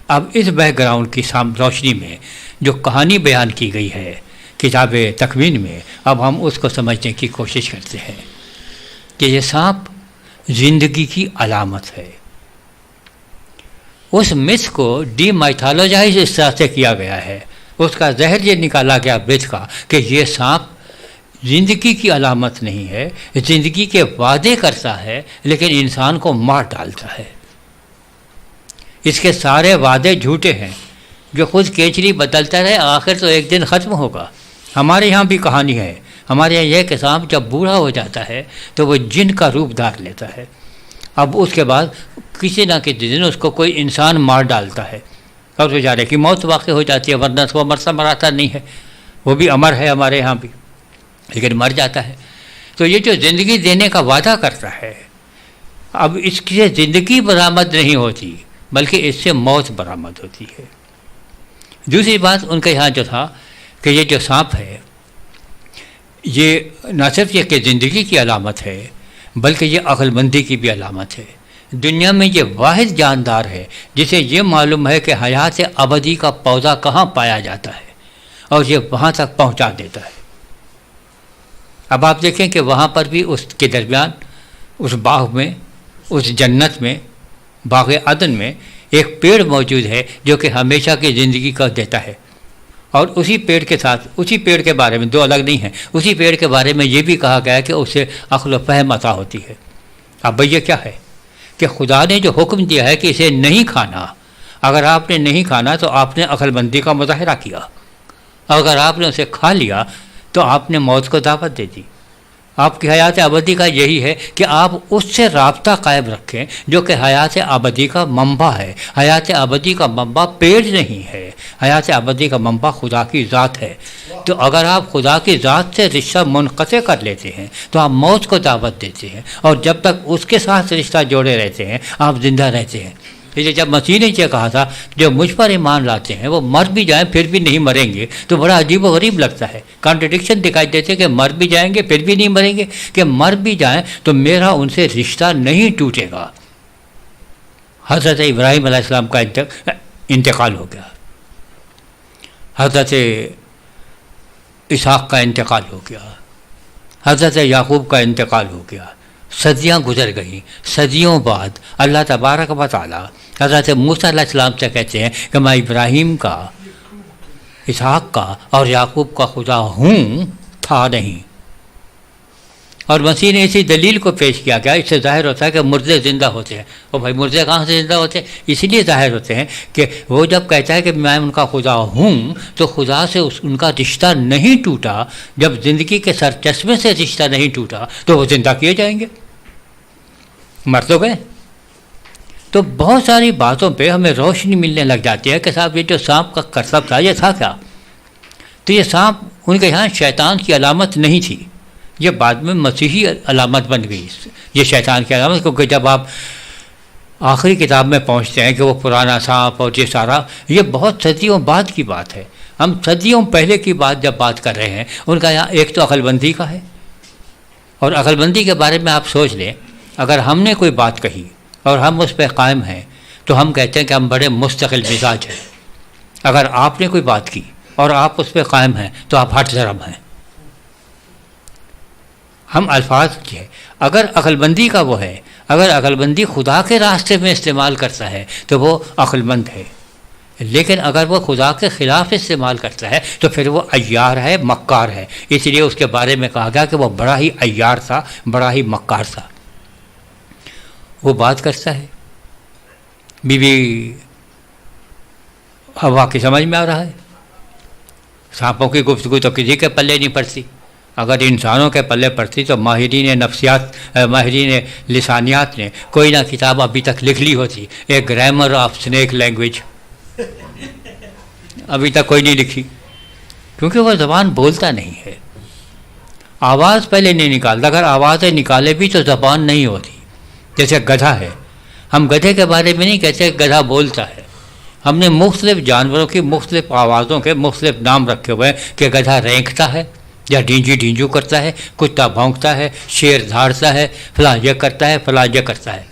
اب اس بیک گراؤنڈ کی روشنی میں جو کہانی بیان کی گئی ہے کتاب تکوین میں، اب ہم اس کو سمجھنے کی کوشش کرتے ہیں کہ یہ سانپ زندگی کی علامت ہے. اس مس کو ڈی مائتھالوجائز اس طرح سے کیا گیا ہے، اس کا زہر یہ نکالا گیا برج کا کہ یہ سانپ زندگی کی علامت نہیں ہے، زندگی کے وعدے کرتا ہے لیکن انسان کو مار ڈالتا ہے۔ اس کے سارے وعدے جھوٹے ہیں، جو خود کیچری بدلتا رہے آخر تو ایک دن ختم ہوگا۔ ہمارے یہاں بھی کہانی ہے، ہمارے یہاں یہ کہ سانپ جب بوڑھا ہو جاتا ہے تو وہ جن کا روپ دھار لیتا ہے۔ اب اس کے بعد کسی نہ کسی دن اس کو کوئی انسان مار ڈالتا ہے اور بیچارے کی موت واقع ہو جاتی ہے، ورنہ وہ مراتا نہیں ہے، وہ بھی امر ہے ہمارے یہاں بھی، لیکن مر جاتا ہے۔ تو یہ جو زندگی دینے کا وعدہ کرتا ہے، اب اس سے زندگی برآمد نہیں ہوتی بلکہ اس سے موت برآمد ہوتی ہے۔ دوسری بات ان کے یہاں جو تھا کہ یہ جو سانپ ہے یہ نہ صرف یہ کہ زندگی کی علامت ہے بلکہ یہ عقل مندی کی بھی علامت ہے۔ دنیا میں یہ واحد جاندار ہے جسے یہ معلوم ہے کہ حیات ابدی کا پودا کہاں پایا جاتا ہے اور یہ وہاں تک پہنچا دیتا ہے۔ اب آپ دیکھیں کہ وہاں پر بھی اس کے درمیان اس باغ میں، اس جنت میں، باغ عدن میں ایک پیڑ موجود ہے جو کہ ہمیشہ کی زندگی کا دیتا ہے، اور اسی پیڑ کے ساتھ، اسی پیڑ کے بارے میں، دو الگ نہیں ہیں، اسی پیڑ کے بارے میں یہ بھی کہا گیا ہے کہ اسے عقل و فہم عطا ہوتی ہے۔ اب یہ کیا ہے کہ خدا نے جو حکم دیا ہے کہ اسے نہیں کھانا، اگر آپ نے نہیں کھانا تو آپ نے عقل مندی کا مظاہرہ کیا، اگر آپ نے اسے کھا لیا تو آپ نے موت کو دعوت دے دی۔ آپ کی حیات ابدی کا یہی ہے کہ آپ اس سے رابطہ قائم رکھیں جو کہ حیات ابدی کا منبع ہے۔ حیات ابدی کا منبع پیڑ نہیں ہے، حیات ابدی کا منبع خدا کی ذات ہے۔ تو اگر آپ خدا کی ذات سے رشتہ منقطع کر لیتے ہیں تو آپ موت کو دعوت دیتے ہیں، اور جب تک اس کے ساتھ رشتہ جوڑے رہتے ہیں آپ زندہ رہتے ہیں۔ یہ جب مسیح نے یہ کہا تھا جو مجھ پر ایمان لاتے ہیں وہ مر بھی جائیں پھر بھی نہیں مریں گے، تو بڑا عجیب و غریب لگتا ہے، کانٹرڈکشن دکھائی دیتے ہیں کہ مر بھی جائیں گے پھر بھی نہیں مریں گے، کہ مر بھی جائیں تو میرا ان سے رشتہ نہیں ٹوٹے گا۔ حضرت ابراہیم علیہ السلام کا انتقال ہو گیا، حضرت اسحاق کا انتقال ہو گیا، حضرت یعقوب کا انتقال ہو گیا، صدیاں گزر گئیں، صدیوں بعد اللہ تبارک و تعالی حضرت موسیٰ علیہ السلام سے کہتے ہیں کہ میں ابراہیم کا، اسحاق کا اور یعقوب کا خدا ہوں، تھا نہیں۔ اور مسیح نے اسی دلیل کو پیش کیا گیا، اس سے ظاہر ہوتا ہے کہ مردے زندہ ہوتے ہیں۔ اور بھائی مردے کہاں سے زندہ ہوتے ہیں؟ اسی لیے ظاہر ہوتے ہیں کہ وہ جب کہتا ہے کہ میں ان کا خدا ہوں تو خدا سے ان کا رشتہ نہیں ٹوٹا، جب زندگی کے سرچشمے سے رشتہ نہیں ٹوٹا تو وہ زندہ کیے جائیں گے، مر تو گئے۔ تو بہت ساری باتوں پہ ہمیں روشنی ملنے لگ جاتی ہے کہ صاحب یہ جو سانپ کا کرتب تھا یہ تھا کیا؟ تو یہ سانپ ان کے یہاں شیطان کی علامت نہیں تھی، یہ بعد میں مسیحی علامت بن گئی، یہ شیطان کی علامت، کیونکہ جب آپ آخری کتاب میں پہنچتے ہیں کہ وہ پرانا سانپ اور یہ سارا، یہ بہت صدیوں بعد کی بات ہے۔ ہم صدیوں پہلے کی بات جب بات کر رہے ہیں، ان کا یہاں ایک تو عقل بندی کا ہے، اور عقل بندی کے بارے میں آپ سوچ لیں، اگر ہم نے کوئی بات کہی اور ہم اس پہ قائم ہیں تو ہم کہتے ہیں کہ ہم بڑے مستقل مزاج ہیں۔ اگر آپ نے کوئی بات کی اور آپ اس پہ قائم ہیں تو آپ ہٹ ضرب ہیں۔ ہم الفاظ کی ہے، اگر عقل بندی کا وہ ہے، اگر عقل بندی خدا کے راستے میں استعمال کرتا ہے تو وہ عقل مند ہے، لیکن اگر وہ خدا کے خلاف استعمال کرتا ہے تو پھر وہ عیار ہے، مکار ہے۔ اس لیے اس کے بارے میں کہا گیا کہ وہ بڑا ہی عیار تھا، بڑا ہی مکار تھا۔ وہ بات کرتا ہے، بی بی ہوا کی سمجھ میں آ رہا ہے، سانپوں کی گفتگو تو کسی کے پلے نہیں پڑتی، اگر انسانوں کے پلے پڑتی تو ماہرین نفسیات، ماہرین لسانیات نے کوئی نہ کتاب ابھی تک لکھ لی ہوتی، ایک گرامر آف اسنیک لینگویج، ابھی تک کوئی نہیں لکھی، کیونکہ وہ زبان بولتا نہیں ہے، آواز پہلے نہیں نکالتا، اگر آوازیں نکالے بھی تو زبان نہیں ہوتی۔ جیسے گدھا ہے، ہم گدھے کے بارے میں نہیں کہتے گدھا بولتا ہے، ہم نے مختلف جانوروں کی مختلف آوازوں کے مختلف نام رکھے ہوئے ہیں کہ گدھا رینکتا ہے یا ڈینجو ڈینجو کرتا ہے، کتا بھونکتا ہے، شیر دھاڑتا ہے، فلاں یہ کرتا ہے، فلاں یہ کرتا ہے،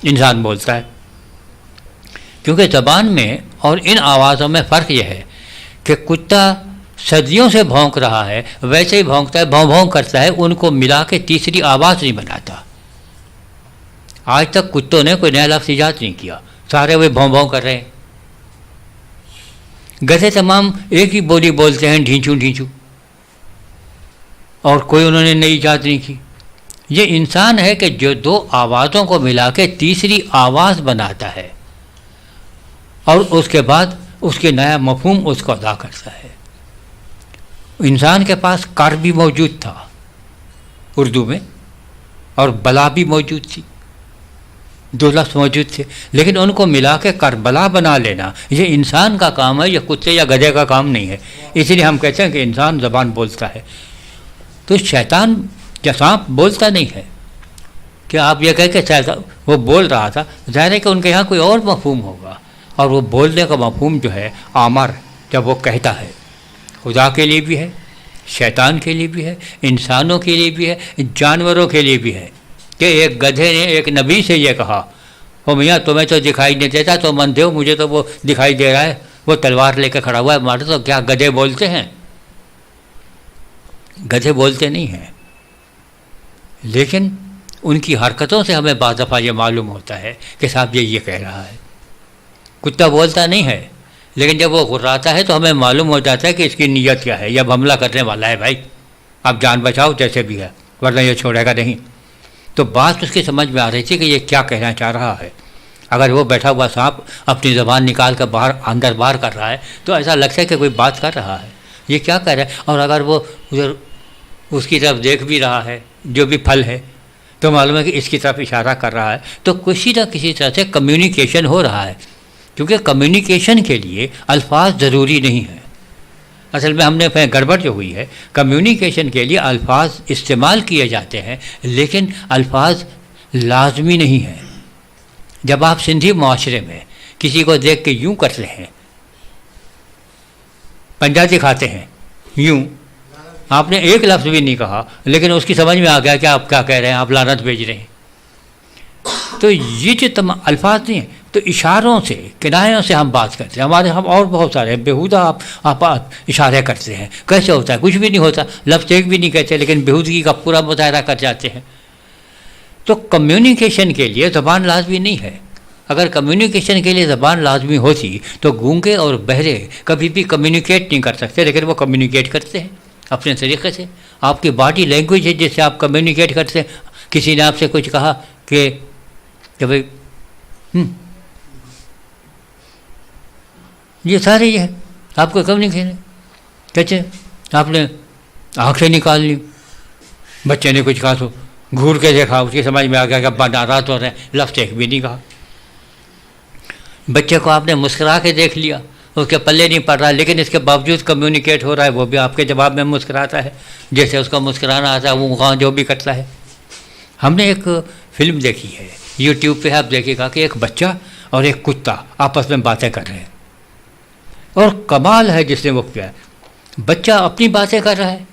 انسان بولتا ہے۔ کیونکہ زبان میں اور ان آوازوں میں فرق یہ ہے کہ کتا صدیوں سے بھونک رہا ہے، ویسے ہی بھونکتا ہے، بھوں بھوں کرتا ہے، ان کو ملا کے تیسری آواز نہیں بناتا۔ آج تک کتوں نے کوئی نیا لفظ ایجاد نہیں کیا، سارے وہ بھوں بھوں کر رہے ہیں۔ گدھے تمام ایک ہی بولی بولتے ہیں، ڈھینچو ڈھینچو۔ اور کوئی انہوں نے نئی ایجاد نہیں کی. یہ انسان ہے کہ جو دو آوازوں کو ملا کے تیسری آواز بناتا ہے اور اس کے بعد اس کے نیا مفہوم اس کو ادا کرتا ہے. انسان کے پاس کر بھی موجود تھا اردو میں اور بلا بھی موجود تھی، دو لفظ موجود تھے، لیکن ان کو ملا کے کربلا بنا لینا یہ انسان کا کام ہے، یہ کتے یا گدھے کا کام نہیں ہے. اس لیے ہم کہتے ہیں کہ انسان زبان بولتا ہے. تو شیطان یا سانپ بولتا نہیں ہے کہ آپ یہ کہہ کہ وہ بول رہا تھا. ظاہر ہے کہ ان کے یہاں کوئی اور مفہوم ہوگا، اور وہ بولنے کا مفہوم جو ہے آمر، جب وہ کہتا ہے، خدا کے لیے بھی ہے، شیطان کے لیے بھی ہے، انسانوں کے لیے بھی ہے، جانوروں کے لیے بھی ہے. کہ ایک گدھے نے ایک نبی سے یہ کہا، او میاں تمہیں تو دکھائی نہیں دیتا، تو اندھے ہو، مجھے تو وہ دکھائی دے رہا ہے، وہ تلوار لے کے کھڑا ہوا ہے مارے. تو کیا گدھے بولتے ہیں؟ گدھے بولتے نہیں ہیں، لیکن ان کی حرکتوں سے ہمیں بعض دفعہ یہ معلوم ہوتا ہے کہ صاحب یہ کہہ رہا ہے. کتا بولتا نہیں ہے، لیکن جب وہ غراتا ہے تو ہمیں معلوم ہو جاتا ہے کہ اس کی نیت کیا ہے. یہ اب حملہ کرنے والا ہے، بھائی آپ جان بچاؤ جیسے بھی ہے، ورنہ یہ چھوڑے گا نہیں. تو بات اس کی سمجھ میں آ رہی تھی کہ یہ کیا کہنا چاہ رہا ہے. اگر وہ بیٹھا ہوا سانپ اپنی زبان نکال کر باہر اندر باہر کر رہا ہے تو ایسا لگتا ہے کہ کوئی بات کر رہا ہے، یہ کیا کہہ رہا ہے. اور اگر وہ ادھر اس کی طرف دیکھ بھی رہا ہے جو بھی پھل ہے تو معلوم ہے کہ اس کی طرف اشارہ کر رہا ہے. تو کسی نہ کسی طرح سے کمیونیکیشن ہو رہا ہے، کیونکہ کمیونیکیشن کے لیے الفاظ ضروری نہیں ہیں. اصل میں ہم نے گڑبڑ جو ہوئی ہے، کمیونیکیشن کے لیے الفاظ استعمال کیے جاتے ہیں لیکن الفاظ لازمی نہیں ہیں. جب آپ سندھی معاشرے میں کسی کو دیکھ کے یوں کرتے ہیں، پنجہ دکھاتے ہیں یوں، آپ نے ایک لفظ بھی نہیں کہا لیکن اس کی سمجھ میں آ گیا کہ آپ کیا کہہ رہے ہیں، آپ لعنت بھیج رہے ہیں. تو یہ جو تمام الفاظ نہیں ہیں، تو اشاروں سے، کنایوں سے ہم بات کرتے ہیں. ہمارے ہم اور بہت سارے بیہودہ آپ اشارے کرتے ہیں. کیسے ہوتا ہے؟ کچھ بھی نہیں ہوتا، لفظ ایک بھی نہیں کہتے لیکن بیہودگی کا پورا مظاہرہ کر جاتے ہیں. تو کمیونیکیشن کے لیے زبان لازمی نہیں ہے. اگر کمیونیکیشن کے لیے زبان لازمی ہوتی تو گونگے اور بہرے کبھی بھی کمیونیکیٹ نہیں کر سکتے، لیکن وہ کمیونیکیٹ کرتے ہیں اپنے طریقے سے. آپ کی باڈی لینگویج ہے جس سے آپ کمیونیکیٹ کرتے ہیں. کسی نے آپ سے کچھ کہا کہ بھائی یہ سارے یہ ہے آپ کو کم نہیں کھیلے. کہتے آپ نے آنکھیں نکال لی، بچے نے کچھ کہا تو گھور کے دیکھا، اس کی سمجھ میں آ گیا کہ ابا ناراض ہو رہے ہیں، لفظ ایک بھی نہیں کہا. بچے کو آپ نے مسکرا کے دیکھ لیا، اس کے پلے نہیں پڑ رہا لیکن اس کے باوجود کمیونیکیٹ ہو رہا ہے، وہ بھی آپ کے جواب میں مسکراتا ہے جیسے اس کو مسکرانا آتا ہے، وہ وہاں جو بھی کرتا ہے. ہم نے ایک فلم دیکھی ہے یوٹیوب پہ، آپ دیکھیے گا کہ ایک بچہ اور ایک کتا آپس میں باتیں کر رہے ہیں، اور کمال ہے جس نے وہ کیا ہے. بچہ اپنی باتیں کر رہا ہے،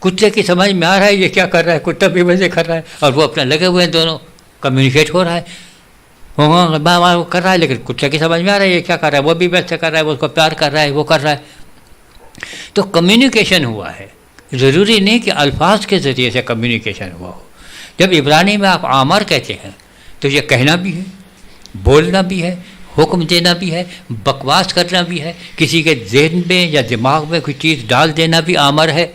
کتے کی سمجھ میں آ رہا ہے یہ کیا کر رہا ہے، کتا بھی ویسے کر رہا ہے، اور وہ اپنے لگے ہوئے ہیں، دونوں کمیونیکیٹ ہو رہا ہے. وہ کر رہا ہے لیکن کتے کی سمجھ میں آ رہا ہے یہ کیا کر رہا ہے، وہ بھی ویسے کر رہا ہے، وہ اس کو پیار کر رہا ہے، وہ کر رہا ہے. تو کمیونیکیشن ہوا ہے. ضروری نہیں کہ الفاظ کے ذریعے سے کمیونیکیشن ہوا ہو. جب عبرانی میں آپ آمر کہتے ہیں تو یہ کہنا بھی ہے، بولنا بھی ہے، حکم دینا بھی ہے، بکواس کرنا بھی ہے، کسی کے ذہن میں یا دماغ میں کوئی چیز ڈال دینا بھی آمر ہے،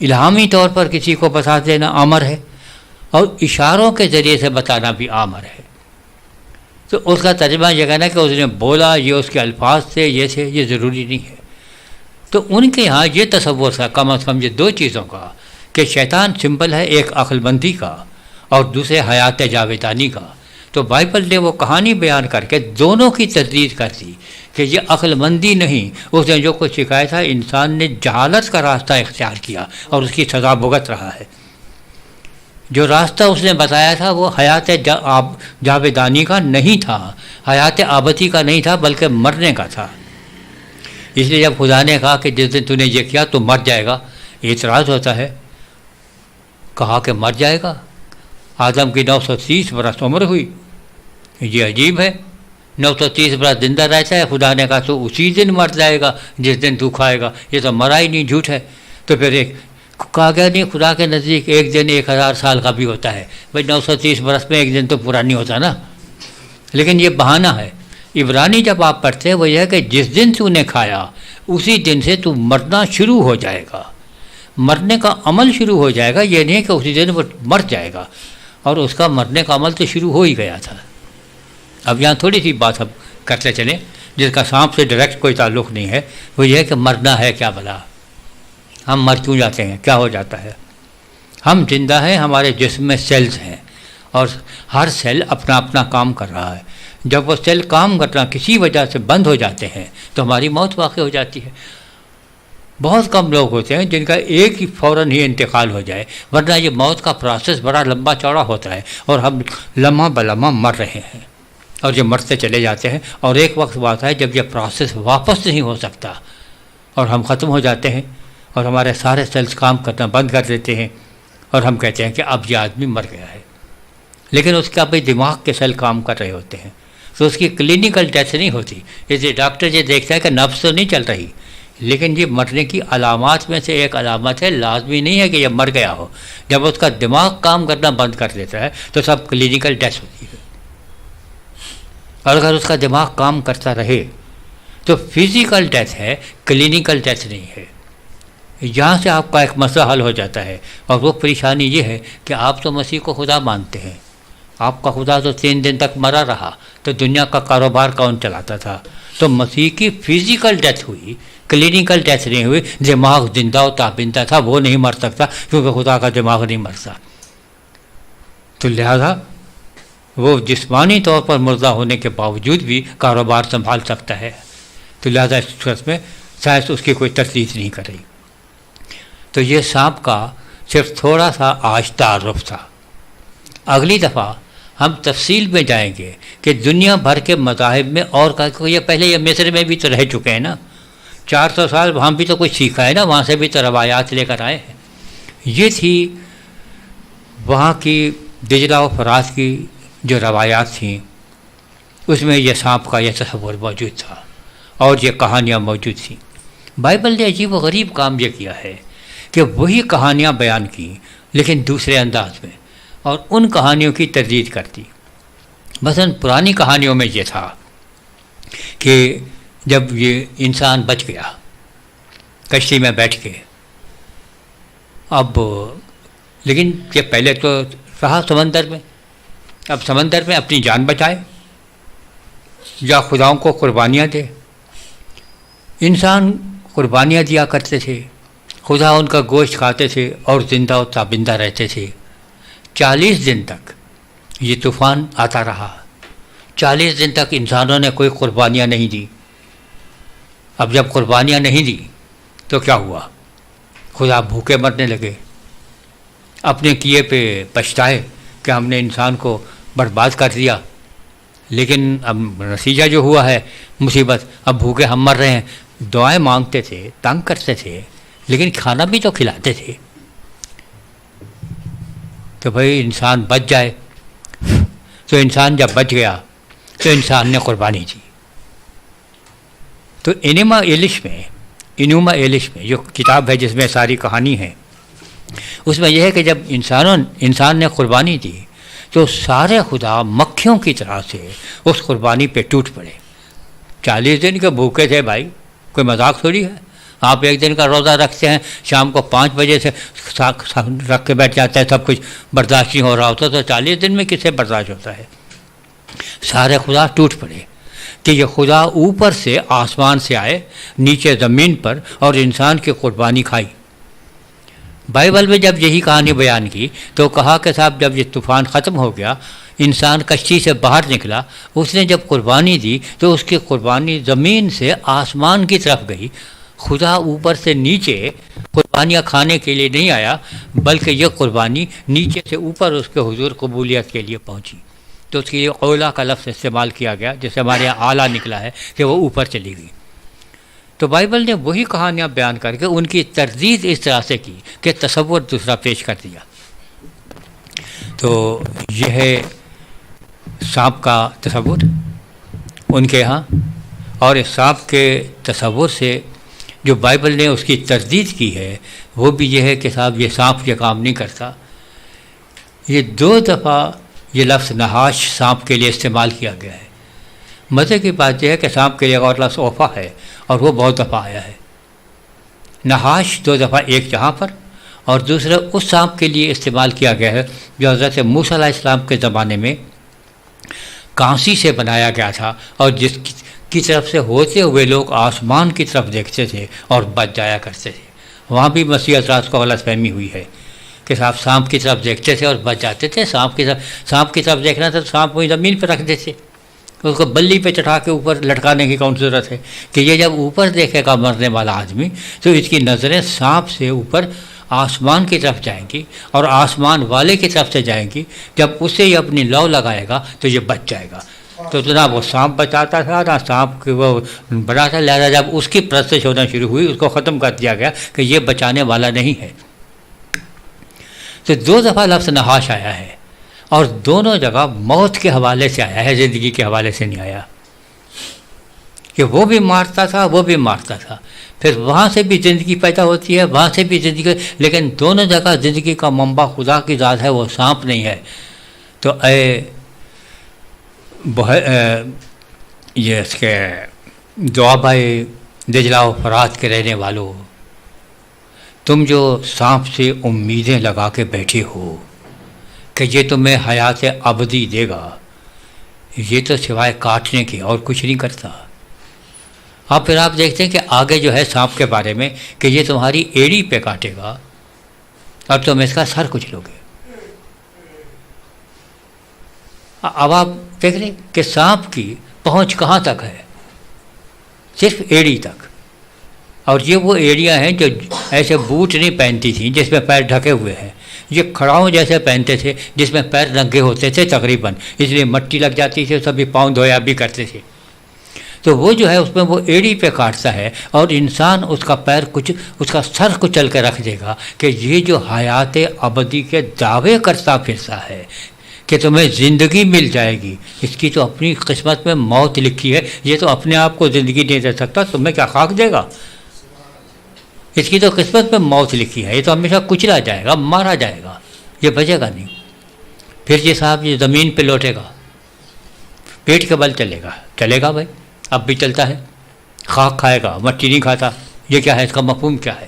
الہامی طور پر کسی کو بتا دینا آمر ہے، اور اشاروں کے ذریعے سے بتانا بھی آمر ہے. تو اس کا ترجمہ یہ کہنا کہ اس نے بولا، یہ اس کے الفاظ سے، یہ سے، یہ ضروری نہیں ہے. تو ان کے ہاں یہ تصور تھا کم از کم یہ دو چیزوں کا کہ شیطان سمبل ہے ایک عقل مندی کا اور دوسرے حیات جاویدانی کا. تو بائبل نے وہ کہانی بیان کر کے دونوں کی تردید کر دی کہ یہ عقل مندی نہیں، اس نے جو کچھ سکھایا تھا انسان نے جہالت کا راستہ اختیار کیا اور اس کی سزا بھگت رہا ہے. جو راستہ اس نے بتایا تھا وہ حیات جاویدانی کا نہیں تھا، حیات آبدی کا نہیں تھا، بلکہ مرنے کا تھا. اس لیے جب خدا نے کہا کہ جس دن تو نے یہ کیا تو مر جائے گا، اعتراض ہوتا ہے، کہا کہ مر جائے گا. آدم کی 930 برس عمر ہوئی، یہ عجیب ہے. 930 برس زندہ رہتا ہے، خدا نے کہا تو اسی دن مر جائے گا جس دن تو کھائے گا، یہ تو مرا ہی نہیں، جھوٹ ہے. تو پھر ایک کہا گیا نہیں، خدا کے نزدیک ایک دن 1000 سال کا بھی ہوتا ہے. بھائی 930 برس میں ایک دن تو پورا نہیں ہوتا نا. لیکن یہ بہانہ ہے. عبرانی جب آپ پڑھتے ہیں وہ یہ ہے کہ جس دن تو نے کھایا اسی دن سے تو مرنا شروع ہو جائے گا. مرنے کا عمل شروع ہو جائے گا، یہ نہیں کہ اسی دن وہ مر جائے گا، اور اس کا مرنے کا عمل تو شروع ہو ہی گیا تھا۔ اب یہاں تھوڑی سی بات ہم کرتے چلیں جس کا سانپ سے ڈائریکٹ کوئی تعلق نہیں ہے، وہ یہ ہے کہ مرنا ہے کیا بھلا، ہم مر کیوں جاتے ہیں، کیا ہو جاتا ہے؟ ہم زندہ ہیں، ہمارے جسم میں سیلز ہیں، اور ہر سیل اپنا اپنا کام کر رہا ہے۔ جب وہ سیل کام کرنا کسی وجہ سے بند ہو جاتے ہیں تو ہماری موت واقع ہو جاتی ہے۔ بہت کم لوگ ہوتے ہیں جن کا ایک ہی فوراً ہی انتقال ہو جائے، ورنہ یہ موت کا پروسیس بڑا لمبا چوڑا ہوتا ہے، اور ہم لمحہ بلمحہ مر رہے ہیں، اور یہ مرتے چلے جاتے ہیں، اور ایک وقت آتا ہے جب یہ پروسیس واپس نہیں ہو سکتا اور ہم ختم ہو جاتے ہیں، اور ہمارے سارے سیلز کام کرنا بند کر دیتے ہیں، اور ہم کہتے ہیں کہ اب یہ آدمی مر گیا ہے۔ لیکن اس کا بھی دماغ کے سیل کام کر رہے ہوتے ہیں، تو اس کی کلینکل ڈیتھ نہیں ہوتی۔ جیسے ڈاکٹر یہ دیکھتا ہے کہ نبض تو نہیں چل رہی، لیکن یہ مرنے کی علامات میں سے ایک علامت ہے، لازمی نہیں ہے کہ یہ مر گیا ہو۔ جب اس کا دماغ کام کرنا بند کر دیتا ہے تو سب کلینکل ڈیتھ ہوتی ہے، اور اگر اس کا دماغ کام کرتا رہے تو فزیکل ڈیتھ ہے، کلینکل ڈیتھ نہیں ہے۔ یہاں سے آپ کا ایک مسئلہ حل ہو جاتا ہے، اور وہ پریشانی یہ ہے کہ آپ تو مسیح کو خدا مانتے ہیں، آپ کا خدا تو 3 دن تک مرا رہا، تو دنیا کا کاروبار کون چلاتا تھا؟ تو مسیح کی فزیکل ڈیتھ ہوئی، کلینکل ڈیتھ نہیں ہوئی۔ دماغ زندہ و تابندہ تھا، وہ نہیں مر سکتا کیونکہ خدا کا دماغ نہیں مرتا، تو لہذا وہ جسمانی طور پر مردہ ہونے کے باوجود بھی کاروبار سنبھال سکتا ہے، تو لہذا اس صورت میں سائنس اس کی کوئی تردید نہیں کر رہی۔ تو یہ سانپ کا صرف تھوڑا سا آج تعارف تھا۔ اگلی دفعہ ہم تفصیل میں جائیں گے کہ دنیا بھر کے مذاہب میں، اور یہ پہلے یہ مصر میں بھی تو رہ چکے ہیں نا، 400 سال وہاں بھی تو کچھ سیکھا ہے نا، وہاں سے بھی تو روایات لے کر آئے ہیں۔ یہ تھی وہاں کی دجلہ و فرات کی جو روایات تھیں، اس میں یہ سانپ کا یہ تصور موجود تھا، اور یہ کہانیاں موجود تھیں۔ بائبل نے عجیب و غریب کام یہ کیا ہے کہ وہی کہانیاں بیان کی لیکن دوسرے انداز میں، اور ان کہانیوں کی تردید کرتی۔ مثلا پرانی کہانیوں میں یہ تھا کہ جب یہ انسان بچ گیا کشتی میں بیٹھ کے، اب لیکن یہ پہلے تو رہا سمندر میں، اب سمندر میں اپنی جان بچائے یا خداؤں کو قربانیاں دے۔ انسان قربانیاں دیا کرتے تھے، خدا ان کا گوشت کھاتے تھے اور زندہ و تابندہ رہتے تھے۔ 40 دن تک یہ طوفان آتا رہا، 40 دن تک انسانوں نے کوئی قربانیاں نہیں دی۔ اب جب قربانیاں نہیں دی تو کیا ہوا؟ خدا بھوکے مرنے لگے، اپنے کیے پہ پچھتائے کہ ہم نے انسان کو برباد کر دیا، لیکن اب نتیجہ جو ہوا ہے مصیبت، اب بھوکے ہم مر رہے ہیں۔ دعائیں مانگتے تھے، تنگ کرتے تھے، لیکن کھانا بھی تو کھلاتے تھے، تو بھائی انسان بچ جائے۔ تو انسان جب بچ گیا تو انسان نے قربانی دی۔ تو انوما ایلش میں جو کتاب ہے جس میں ساری کہانی ہے، اس میں یہ ہے کہ جب انسان نے قربانی دی تو سارے خدا مکھیوں کی طرح سے اس قربانی پہ ٹوٹ پڑے۔ 40 دن کے بھوکے تھے بھائی، کوئی مذاق تھوڑی ہے۔ آپ ایک دن کا روزہ رکھتے ہیں، شام کو 5 بجے سے رکھ کے بیٹھ جاتے ہیں، سب کچھ برداشت نہیں ہو رہا ہوتا، تو 40 دن میں کسے برداشت ہوتا ہے؟ سارے خدا ٹوٹ پڑے کہ یہ خدا اوپر سے آسمان سے آئے نیچے زمین پر اور انسان کی قربانی کھائی۔ بائبل میں جب یہی کہانی بیان کی تو کہا کہ صاحب جب یہ طوفان ختم ہو گیا، انسان کشتی سے باہر نکلا، اس نے جب قربانی دی تو اس کی قربانی زمین سے آسمان کی طرف گئی۔ خدا اوپر سے نیچے قربانیاں کھانے کے لیے نہیں آیا، بلکہ یہ قربانی نیچے سے اوپر اس کے حضور قبولیت کے لیے پہنچی، تو اس کے لیے اولا کا لفظ استعمال کیا گیا، جیسے ہمارے یہاں اعلیٰ نکلا ہے کہ وہ اوپر چلی گئی۔ تو بائبل نے وہی کہانیاں بیان کر کے ان کی تردید اس طرح سے کی کہ تصور دوسرا پیش کر دیا۔ تو یہ ہے سانپ کا تصور ان کے ہاں، اور اس سانپ کے تصور سے جو بائبل نے اس کی تردید کی ہے وہ بھی یہ ہے کہ صاحب یہ سانپ یہ کام نہیں کرتا۔ یہ 2 دفعہ یہ لفظ نحاش سانپ کے لیے استعمال کیا گیا ہے۔ مزے کی بات یہ ہے کہ سانپ کے لیے اور لفظ اوفا ہے، اور وہ بہت دفعہ آیا ہے۔ نحاش 2 دفعہ، ایک یہاں پر اور دوسرا اس سانپ کے لیے استعمال کیا گیا ہے جو حضرت موسیٰ علیہ السلام کے زمانے میں کانسی سے بنایا گیا تھا، اور جس کی طرف سے ہوتے ہوئے لوگ آسمان کی طرف دیکھتے تھے اور بچ جایا کرتے تھے۔ وہاں بھی مسیح حضرات کو غلط فہمی ہوئی ہے کہ صاحب سانپ کی طرف دیکھتے تھے اور بچ جاتے تھے۔ سانپ کی طرف دیکھنا تھا تو سانپ وہی زمین پہ رکھ دیتے، اس کو بلی پہ چڑھا کے اوپر لٹکانے کی کون ضرورت ہے کہ یہ جب اوپر دیکھے گا مرنے والا آدمی تو اس کی نظریں سانپ سے اوپر آسمان کی طرف جائیں گی اور آسمان والے کی طرف سے جائیں گی۔ جب اسے یہ اپنی لو لگائے گا تو یہ بچ جائے گا۔ تو نہ وہ سانپ بچاتا تھا نہ سانپ کی وہ بڑا تھا، لہٰذا جب اس کی پرستش ہونا شروع ہوئی اس کو ختم کر دیا گیا کہ یہ بچانے والا نہیں ہے۔ تو 2 دفعہ لفظ نحاش آیا ہے اور دونوں جگہ موت کے حوالے سے آیا ہے، زندگی کے حوالے سے نہیں آیا کہ وہ بھی مارتا تھا وہ بھی مارتا تھا۔ پھر وہاں سے بھی زندگی پیدا ہوتی ہے، وہاں سے بھی زندگی، لیکن دونوں جگہ زندگی کا منبع خدا کی ذات ہے، وہ سانپ نہیں ہے۔ تو اے یہ اس کے دوآبائے دجلہ و فرات کے رہنے والوں، تم جو سانپ سے امیدیں لگا کے بیٹھے ہو کہ یہ تمہیں حیات ابدی دے گا، یہ تو سوائے کاٹنے کے اور کچھ نہیں کرتا۔ اب پھر آپ دیکھتے ہیں کہ آگے جو ہے سانپ کے بارے میں کہ یہ تمہاری ایڑی پہ کاٹے گا اور تم اس کا سر کچلو گے۔ اب آپ دیکھ رہے کہ سانپ کی پہنچ کہاں تک ہے؟ صرف ایڑی تک، اور یہ وہ ایڑیاں ہیں جو ایسے بوٹ نہیں پہنتی تھیں جس میں پیر ڈھکے ہوئے ہیں، یہ کھڑاؤں جیسے پہنتے تھے جس میں پیر ننگے ہوتے تھے تقریباً، اس لیے مٹی لگ جاتی تھی، سبھی پاؤں دھویا بھی کرتے تھے۔ تو وہ جو ہے اس میں وہ ایڑی پہ کاٹتا ہے اور انسان اس کا پیر اس کا سر کچل کے رکھ دے گا کہ یہ جو حیات ابدی کے دعوے کرتا پھرتا ہے کہ تمہیں زندگی مل جائے گی، اس کی تو اپنی قسمت میں موت لکھی ہے، یہ تو اپنے آپ کو زندگی نہیں دے سکتا، تمہیں کیا خاک دے گا؟ اس کی تو قسمت میں موت لکھی ہے، یہ تو ہمیشہ کچلا جائے گا، مارا جائے گا، یہ بچے گا نہیں۔ پھر یہ صاحب یہ زمین پہ لوٹے گا، پیٹ کے بل چلے گا بھائی، اب بھی چلتا ہے، خاک کھائے گا، مٹی نہیں کھاتا۔ یہ کیا ہے؟ اس کا مفہوم کیا ہے؟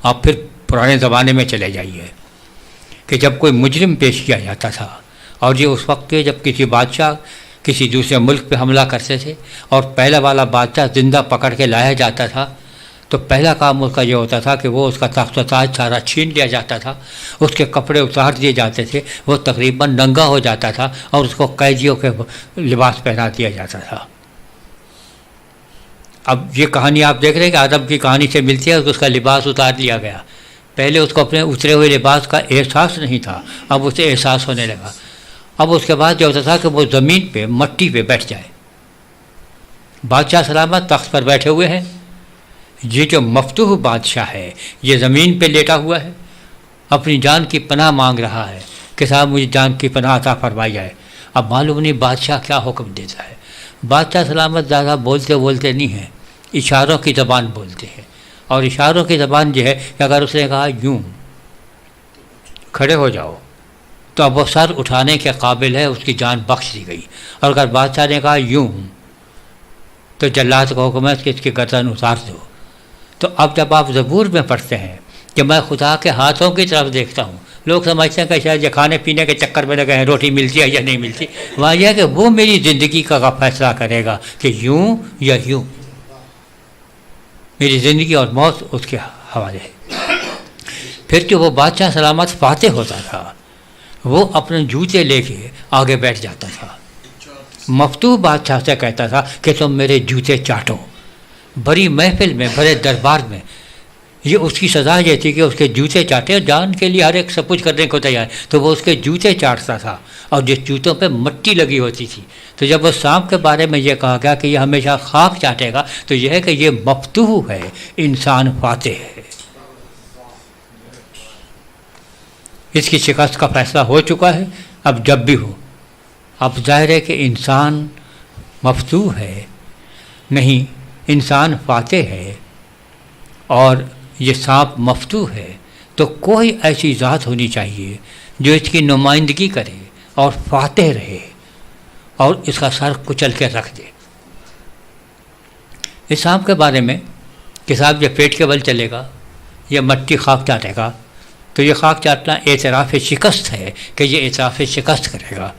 آپ پھر پرانے زمانے میں چلے جائیے کہ جب کوئی مجرم پیش کیا جاتا تھا، اور یہ اس وقت کے جب کسی بادشاہ کسی دوسرے ملک پہ حملہ کرتے تھے اور پہلا والا بادشاہ زندہ پکڑ کے لایا جاتا تھا، تو پہلا کام اس کا یہ ہوتا تھا کہ وہ اس کا تخت و تاج سارا چھین لیا جاتا تھا، اس کے کپڑے اتار دیے جاتے تھے، وہ تقریباً ننگا ہو جاتا تھا اور اس کو قیدیوں کے لباس پہنا دیا جاتا تھا۔ اب یہ کہانی آپ دیکھ رہے ہیں کہ آدم کی کہانی سے ملتی ہے، اس کا لباس اتار لیا گیا۔ پہلے اس کو اپنے اترے ہوئے لباس کا احساس نہیں تھا، اب اسے احساس ہونے لگا۔ اب اس کے بعد جو ہوتا تھا کہ وہ زمین پہ مٹی پہ بیٹھ جائے۔ بادشاہ سلامت تخت پر بیٹھے ہوئے ہیں، یہ جو مفتوح بادشاہ ہے یہ زمین پہ لیٹا ہوا ہے، اپنی جان کی پناہ مانگ رہا ہے کہ صاحب مجھے جان کی پناہ عطا فرمائی جائے۔ اب معلوم نہیں بادشاہ کیا حکم دیتا ہے۔ بادشاہ سلامت زیادہ بولتے نہیں ہیں، اشاروں کی زبان بولتے ہیں، اور اشاروں کی زبان یہ ہے کہ اگر اس نے کہا یوں کھڑے ہو جاؤ تو اب وہ سر اٹھانے کے قابل ہے، اس کی جان بخش دی گئی، اور اگر بادشاہ نے کہا یوں تو جلاد کا حکم ہے کہ اس کی گردن اتار دو۔ تو اب جب آپ زبور میں پڑھتے ہیں کہ میں خدا کے ہاتھوں کی طرف دیکھتا ہوں، لوگ سمجھتے ہیں کہ شاید یہ کھانے پینے کے چکر میں لگے ہیں، روٹی ملتی ہے یا نہیں ملتی، وہاں یہ ہے کہ وہ میری زندگی کا فیصلہ کرے گا کہ یوں یا یوں، میری زندگی اور موت اس کے حوالے ہے۔ پھر جو وہ بادشاہ سلامت فاتح ہوتا تھا وہ اپنے جوتے لے کے آگے بیٹھ جاتا تھا، مفتوح بادشاہ سے کہتا تھا کہ تم میرے جوتے چاٹو، بڑی محفل میں بڑے دربار میں، یہ اس کی سزا یہ تھی کہ اس کے جوتے چاٹے، جان کے لیے ہر ایک سب کچھ کرنے کو تیار، تو وہ اس کے جوتے چاٹتا تھا اور جس جوتوں پہ مٹی لگی ہوتی تھی۔ تو جب وہ سانپ کے بارے میں یہ کہا گیا کہ یہ ہمیشہ خاک چاٹے گا، تو یہ ہے کہ یہ مفتوح ہے، انسان فاتح ہے، اس کی شکست کا فیصلہ ہو چکا ہے، اب جب بھی ہو۔ اب ظاہر ہے کہ انسان مفتوح ہے نہیں، انسان فاتح ہے اور یہ سانپ مفتوح ہے، تو کوئی ایسی ذات ہونی چاہیے جو اس کی نمائندگی کرے اور فاتح رہے اور اس کا سر کچل کے رکھ دے۔ اس سانپ کے بارے میں کہ صاحب یہ پیٹ کے بل چلے گا، یہ مٹی خاک چاٹے گا، تو یہ خاک چاٹنا اعتراف شکست ہے کہ یہ اعتراف شکست کرے گا،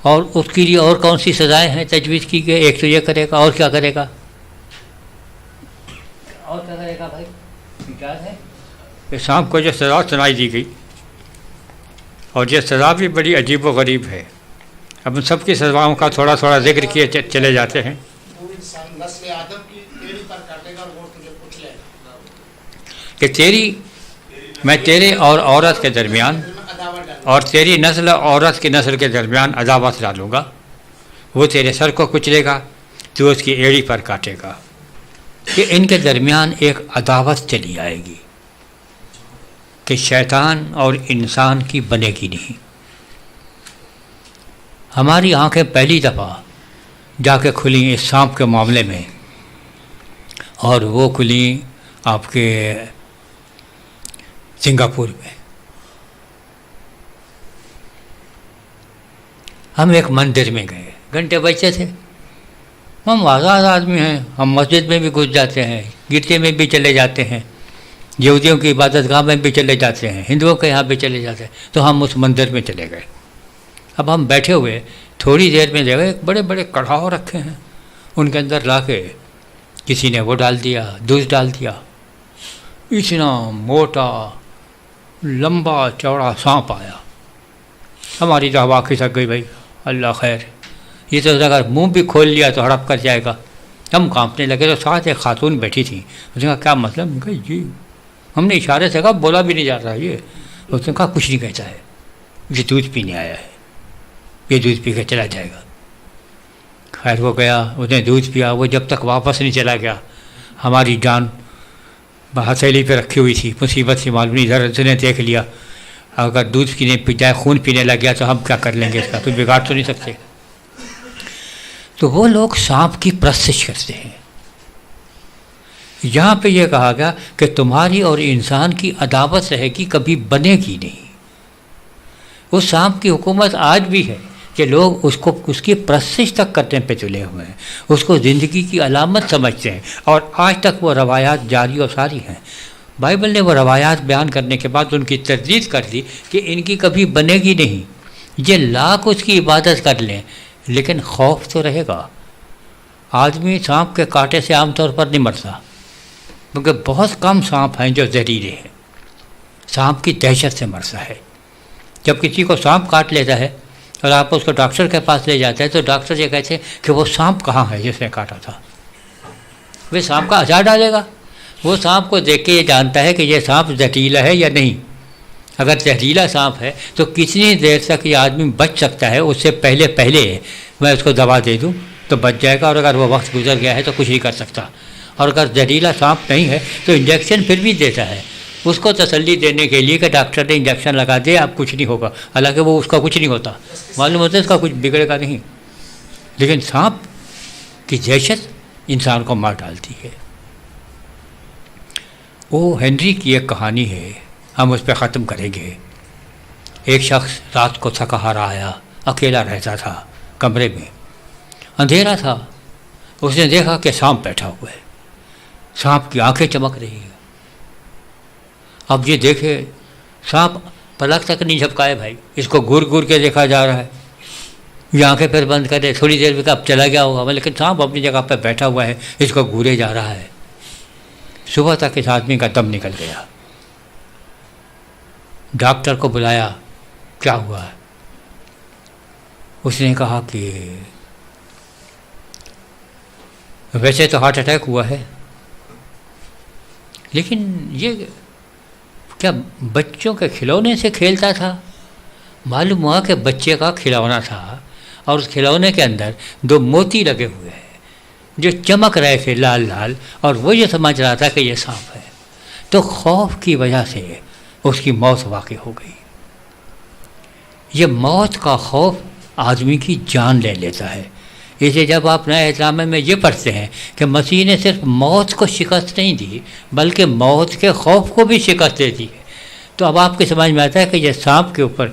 اور اس کے لیے اور کون سی سزائیں ہیں تجویز کی گئی؟ ایک تو یہ کرے گا، اور کیا کرے گا؟ اور کیا کرے گا بھائی؟ یاد ہے کہ سانپ کو جو سزا سنائی دی گئی، اور یہ سزا بھی بڑی عجیب و غریب ہے. اب ان سب کی سزاؤں کا تھوڑا تھوڑا ذکر کیے چلے جاتے ہیں. وہ انسان نسل آدم کی ایڑی پر کاٹے گا اور وہ تجھے کچلے گا. کہ میں تیرے اور عورت کے درمیان، عداوت ڈالے گا. اور تیری نسل عورت کی نسل کے درمیان عداوت ڈالوں گا. وہ تیرے سر کو کچلے گا، تو اس کی ایڑی پر کاٹے گا. کہ ان کے درمیان ایک عداوت چلی آئے گی کہ شیطان اور انسان کی بنے گی نہیں. ہماری آنکھیں پہلی دفعہ جا کے کھلیں اس سانپ کے معاملے میں، اور وہ کھلیں آپ کے سنگاپور میں. ہم ایک مندر میں گئے، گھنٹے بجتے تھے. ہم آزاد آدمی ہیں، ہم مسجد میں بھی گھس جاتے ہیں، گرجے میں بھی چلے جاتے ہیں، یہودیوں کی عبادت گاہ میں بھی چلے جاتے ہیں، ہندوؤں کے یہاں بھی چلے جاتے ہیں. تو ہم اس مندر میں چلے گئے. اب ہم بیٹھے ہوئے تھوڑی دیر میں دیکھے بڑے بڑے کڑھاؤ رکھے ہیں، ان کے اندر لا کے کسی نے وہ ڈال دیا، دودھ ڈال دیا. اتنا موٹا لمبا چوڑا سانپ آیا. ہماری تو ہوا کھسک گئی. بھائی اللہ خیر، یہ تو اگر منہ بھی کھول لیا تو ہڑپ کر جائے گا. ہم کانپنے لگے. تو ساتھ ایک خاتون بیٹھی تھی. اس نے کہا کیا مطلب؟ میں کہا جی. ہم نے اشارے سے کہا بولا بھی نہیں جاتا یہ. اس نے کہا کچھ نہیں کہتا ہے، یہ دودھ پینے آیا ہے، یہ دودھ پی کے چلا جائے گا. خیر وہ گیا، اس نے دودھ پیا. وہ جب تک واپس نہیں چلا گیا، ہماری جان ہتھیلی پہ رکھی ہوئی تھی. مصیبت سے معلوم نہیں، ادھر نے دیکھ لیا. اگر دودھ پینے پی جائے، خون پینے لگ گیا تو ہم کیا کر لیں گے؟ اس کا کوئی بگاڑ تو نہیں سکتے. تو وہ لوگ سانپ کی پرستش کرتے ہیں. یہاں پہ یہ کہا گیا کہ تمہاری اور انسان کی عداوت رہے گی، کبھی بنے گی نہیں. اس سانپ کی حکومت آج بھی ہے کہ لوگ اس کی پرستش تک کرنے پہ تلے ہوئے ہیں، اس کو زندگی کی علامت سمجھتے ہیں، اور آج تک وہ روایات جاری و ساری ہیں. بائبل نے وہ روایات بیان کرنے کے بعد ان کی تردید کر دی کہ ان کی کبھی بنے گی نہیں. یہ لاکھ اس کی عبادت کر لیں لیکن خوف تو رہے گا. آدمی سانپ کے کانٹے سے عام طور پر نہیں مرتا، کیونکہ بہت کم سانپ ہیں جو زہریلے ہیں. سانپ کی دہشت سے مرتا ہے. جب کسی کو سانپ کاٹ لیتا ہے اور آپ اس کو ڈاکٹر کے پاس لے جاتے ہیں تو ڈاکٹر یہ کہتے ہیں کہ وہ سانپ کہاں ہے جس نے کاٹا تھا. وہ سانپ کا اچار ڈالے گا. وہ سانپ کو دیکھ کے یہ جانتا ہے کہ یہ سانپ زہریلا ہے یا نہیں. اگر زہریلا سانپ ہے تو کتنی دیر تک یہ آدمی بچ سکتا ہے، اس سے پہلے میں اس کو دوا دے دوں تو بچ جائے گا، اور اگر وہ وقت گزر گیا ہے تو کچھ نہیں کر سکتا. اور اگر زہریلا سانپ نہیں ہے تو انجیکشن پھر بھی دیتا ہے اس کو تسلی دینے کے لیے کہ ڈاکٹر نے انجیکشن لگا دے، اب کچھ نہیں ہوگا. حالانکہ وہ اس کا کچھ نہیں ہوتا، معلوم ہوتا ہے اس کا کچھ بگڑے گا نہیں. لیکن سانپ کی دہشت انسان کو مار ڈالتی ہے. وہ ہنری کی ایک کہانی ہے، ہم اس پہ ختم کریں گے. ایک شخص رات کو تھکا ہارا آیا، اکیلا رہتا تھا کمرے میں، اندھیرا تھا. اس نے دیکھا کہ سانپ بیٹھا ہوا ہے. سانپ کی آنکھیں چمک رہی ہیں. اب یہ دیکھے سانپ پلک تک نہیں جھپکائے. بھائی اس کو گور گور کے دیکھا جا رہا ہے. یہ آنکھیں پھر بند کرے، تھوڑی دیر میں اب چلا گیا ہوگا، لیکن سانپ اپنی جگہ پہ بیٹھا ہوا ہے، اس کو گورے جا رہا ہے. صبح تک اس آدمی کا دم نکل گیا. ڈاکٹر کو بلایا، کیا ہوا ہے؟ اس نے کہا کہ ویسے تو ہارٹ اٹیک ہوا ہے، لیکن یہ کیا بچوں کے کھلونے سے کھیلتا تھا؟ معلوم ہوا کہ بچے کا کھلونا تھا، اور اس کھلونے کے اندر 2 موتی لگے ہوئے ہیں جو چمک رہے تھے لال لال، اور وہ یہ سمجھ رہا تھا کہ یہ سانپ ہے. تو خوف کی وجہ سے اس کی موت واقع ہو گئی. یہ موت کا خوف آدمی کی جان لے لیتا ہے. اسے جب آپ نئے احترامے میں یہ پڑھتے ہیں کہ مسیح نے صرف موت کو شکست نہیں دی بلکہ موت کے خوف کو بھی شکست دے دی ہے، تو اب آپ کی سمجھ میں آتا ہے کہ یہ سانپ کے اوپر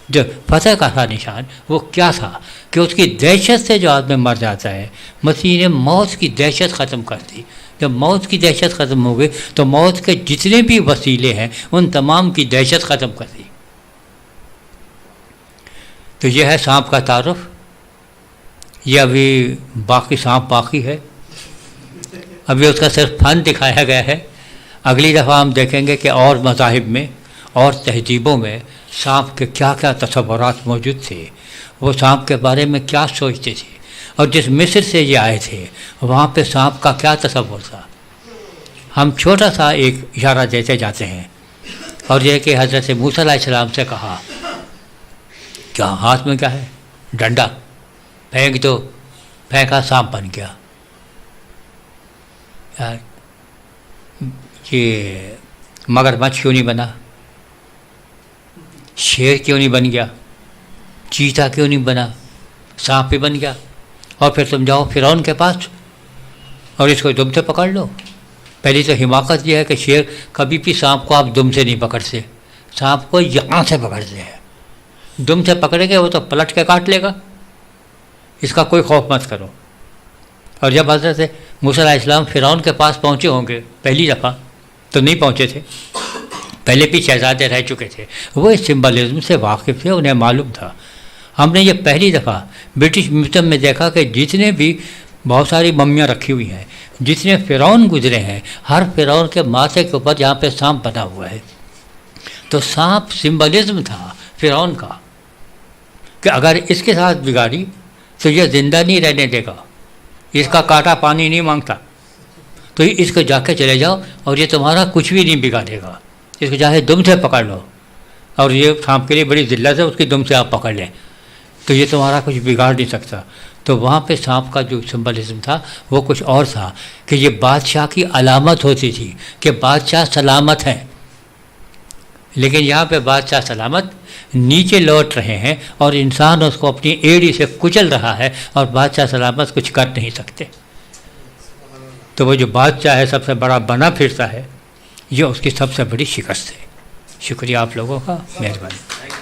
جو فتح کا تھا نشان، وہ کیا تھا کہ اس کی دہشت سے جو آدمی مر جاتا ہے، مسیح نے موت کی دہشت ختم کر دی. جب موت کی دہشت ختم ہو گئی تو موت کے جتنے بھی وسیلے ہیں ان تمام کی دہشت ختم کر دی. تو یہ ہے سانپ کا تعارف. یہ ابھی باقی سانپ باقی ہے، ابھی اس کا صرف فن دکھایا گیا ہے. اگلی دفعہ ہم دیکھیں گے کہ اور مذاہب میں اور تہذیبوں میں سانپ کے کیا کیا تصورات موجود تھے، وہ سانپ کے بارے میں کیا سوچتے تھے، اور جس مصر سے یہ آئے تھے وہاں پہ سانپ کا کیا تصور تھا. ہم چھوٹا سا ایک اشارہ دیتے جاتے ہیں، اور یہ کہ حضرت موسیٰ علیہ السلام سے کہا کیا ہاتھ میں کیا ہے؟ ڈنڈا پھینک دو. پھینکا، سانپ بن گیا. یار یہ مگرمچھ کیوں نہیں بنا؟ شیر کیوں نہیں بن گیا؟ چیتا کیوں نہیں بنا؟ سانپ بھی بن گیا. اور پھر تم جاؤ فرعون کے پاس اور اس کو دم سے پکڑ لو. پہلی تو حماقت یہ ہے کہ شیر کبھی بھی سانپ کو آپ دم سے نہیں پکڑتے، سانپ کو یہاں سے پکڑتے ہیں. دم سے پکڑیں گے وہ تو پلٹ کے کاٹ لے گا. اس کا کوئی خوف مت کرو. اور جب حضرت موسیٰ علیہ السلام فرعون کے پاس پہنچے ہوں گے پہلی دفعہ، تو نہیں پہنچے تھے، پہلے بھی شہزادے رہ چکے تھے، وہ اس سمبلزم سے واقف تھے، انہیں معلوم تھا. ہم نے یہ پہلی دفعہ برٹش میوزیم میں دیکھا کہ جتنے بھی بہت ساری ممیاں رکھی ہوئی ہیں، جتنے فرعون گزرے ہیں، ہر فرعون کے ماتھے کے اوپر یہاں پہ سانپ بنا ہوا ہے. تو سانپ سمبلزم تھا فرعون کا کہ اگر اس کے ساتھ بگاڑی تو یہ زندہ نہیں رہنے دے گا، اس کا کانٹا پانی نہیں مانگتا، تو اس کو جا کے چلے جاؤ اور یہ تمہارا کچھ بھی نہیں بگاڑے گا. اس کو چاہے دم سے پکڑ لو، اور یہ سانپ کے لیے بڑی ذلت ہے، اس کی دم سے آپ پکڑ لیں تو یہ تمہارا کچھ بگاڑ نہیں سکتا. تو وہاں پہ سانپ کا جو سمبلزم تھا وہ کچھ اور تھا کہ یہ بادشاہ کی علامت ہوتی تھی کہ بادشاہ سلامت ہیں. لیکن یہاں پہ بادشاہ سلامت نیچے لوٹ رہے ہیں اور انسان اس کو اپنی ایڑی سے کچل رہا ہے، اور بادشاہ سلامت کچھ کر نہیں سکتے. تو وہ جو بادشاہ ہے سب سے بڑا بنا پھرتا ہے، یہ اس کی سب سے بڑی شکست ہے. شکریہ آپ لوگوں کا، مہربانی.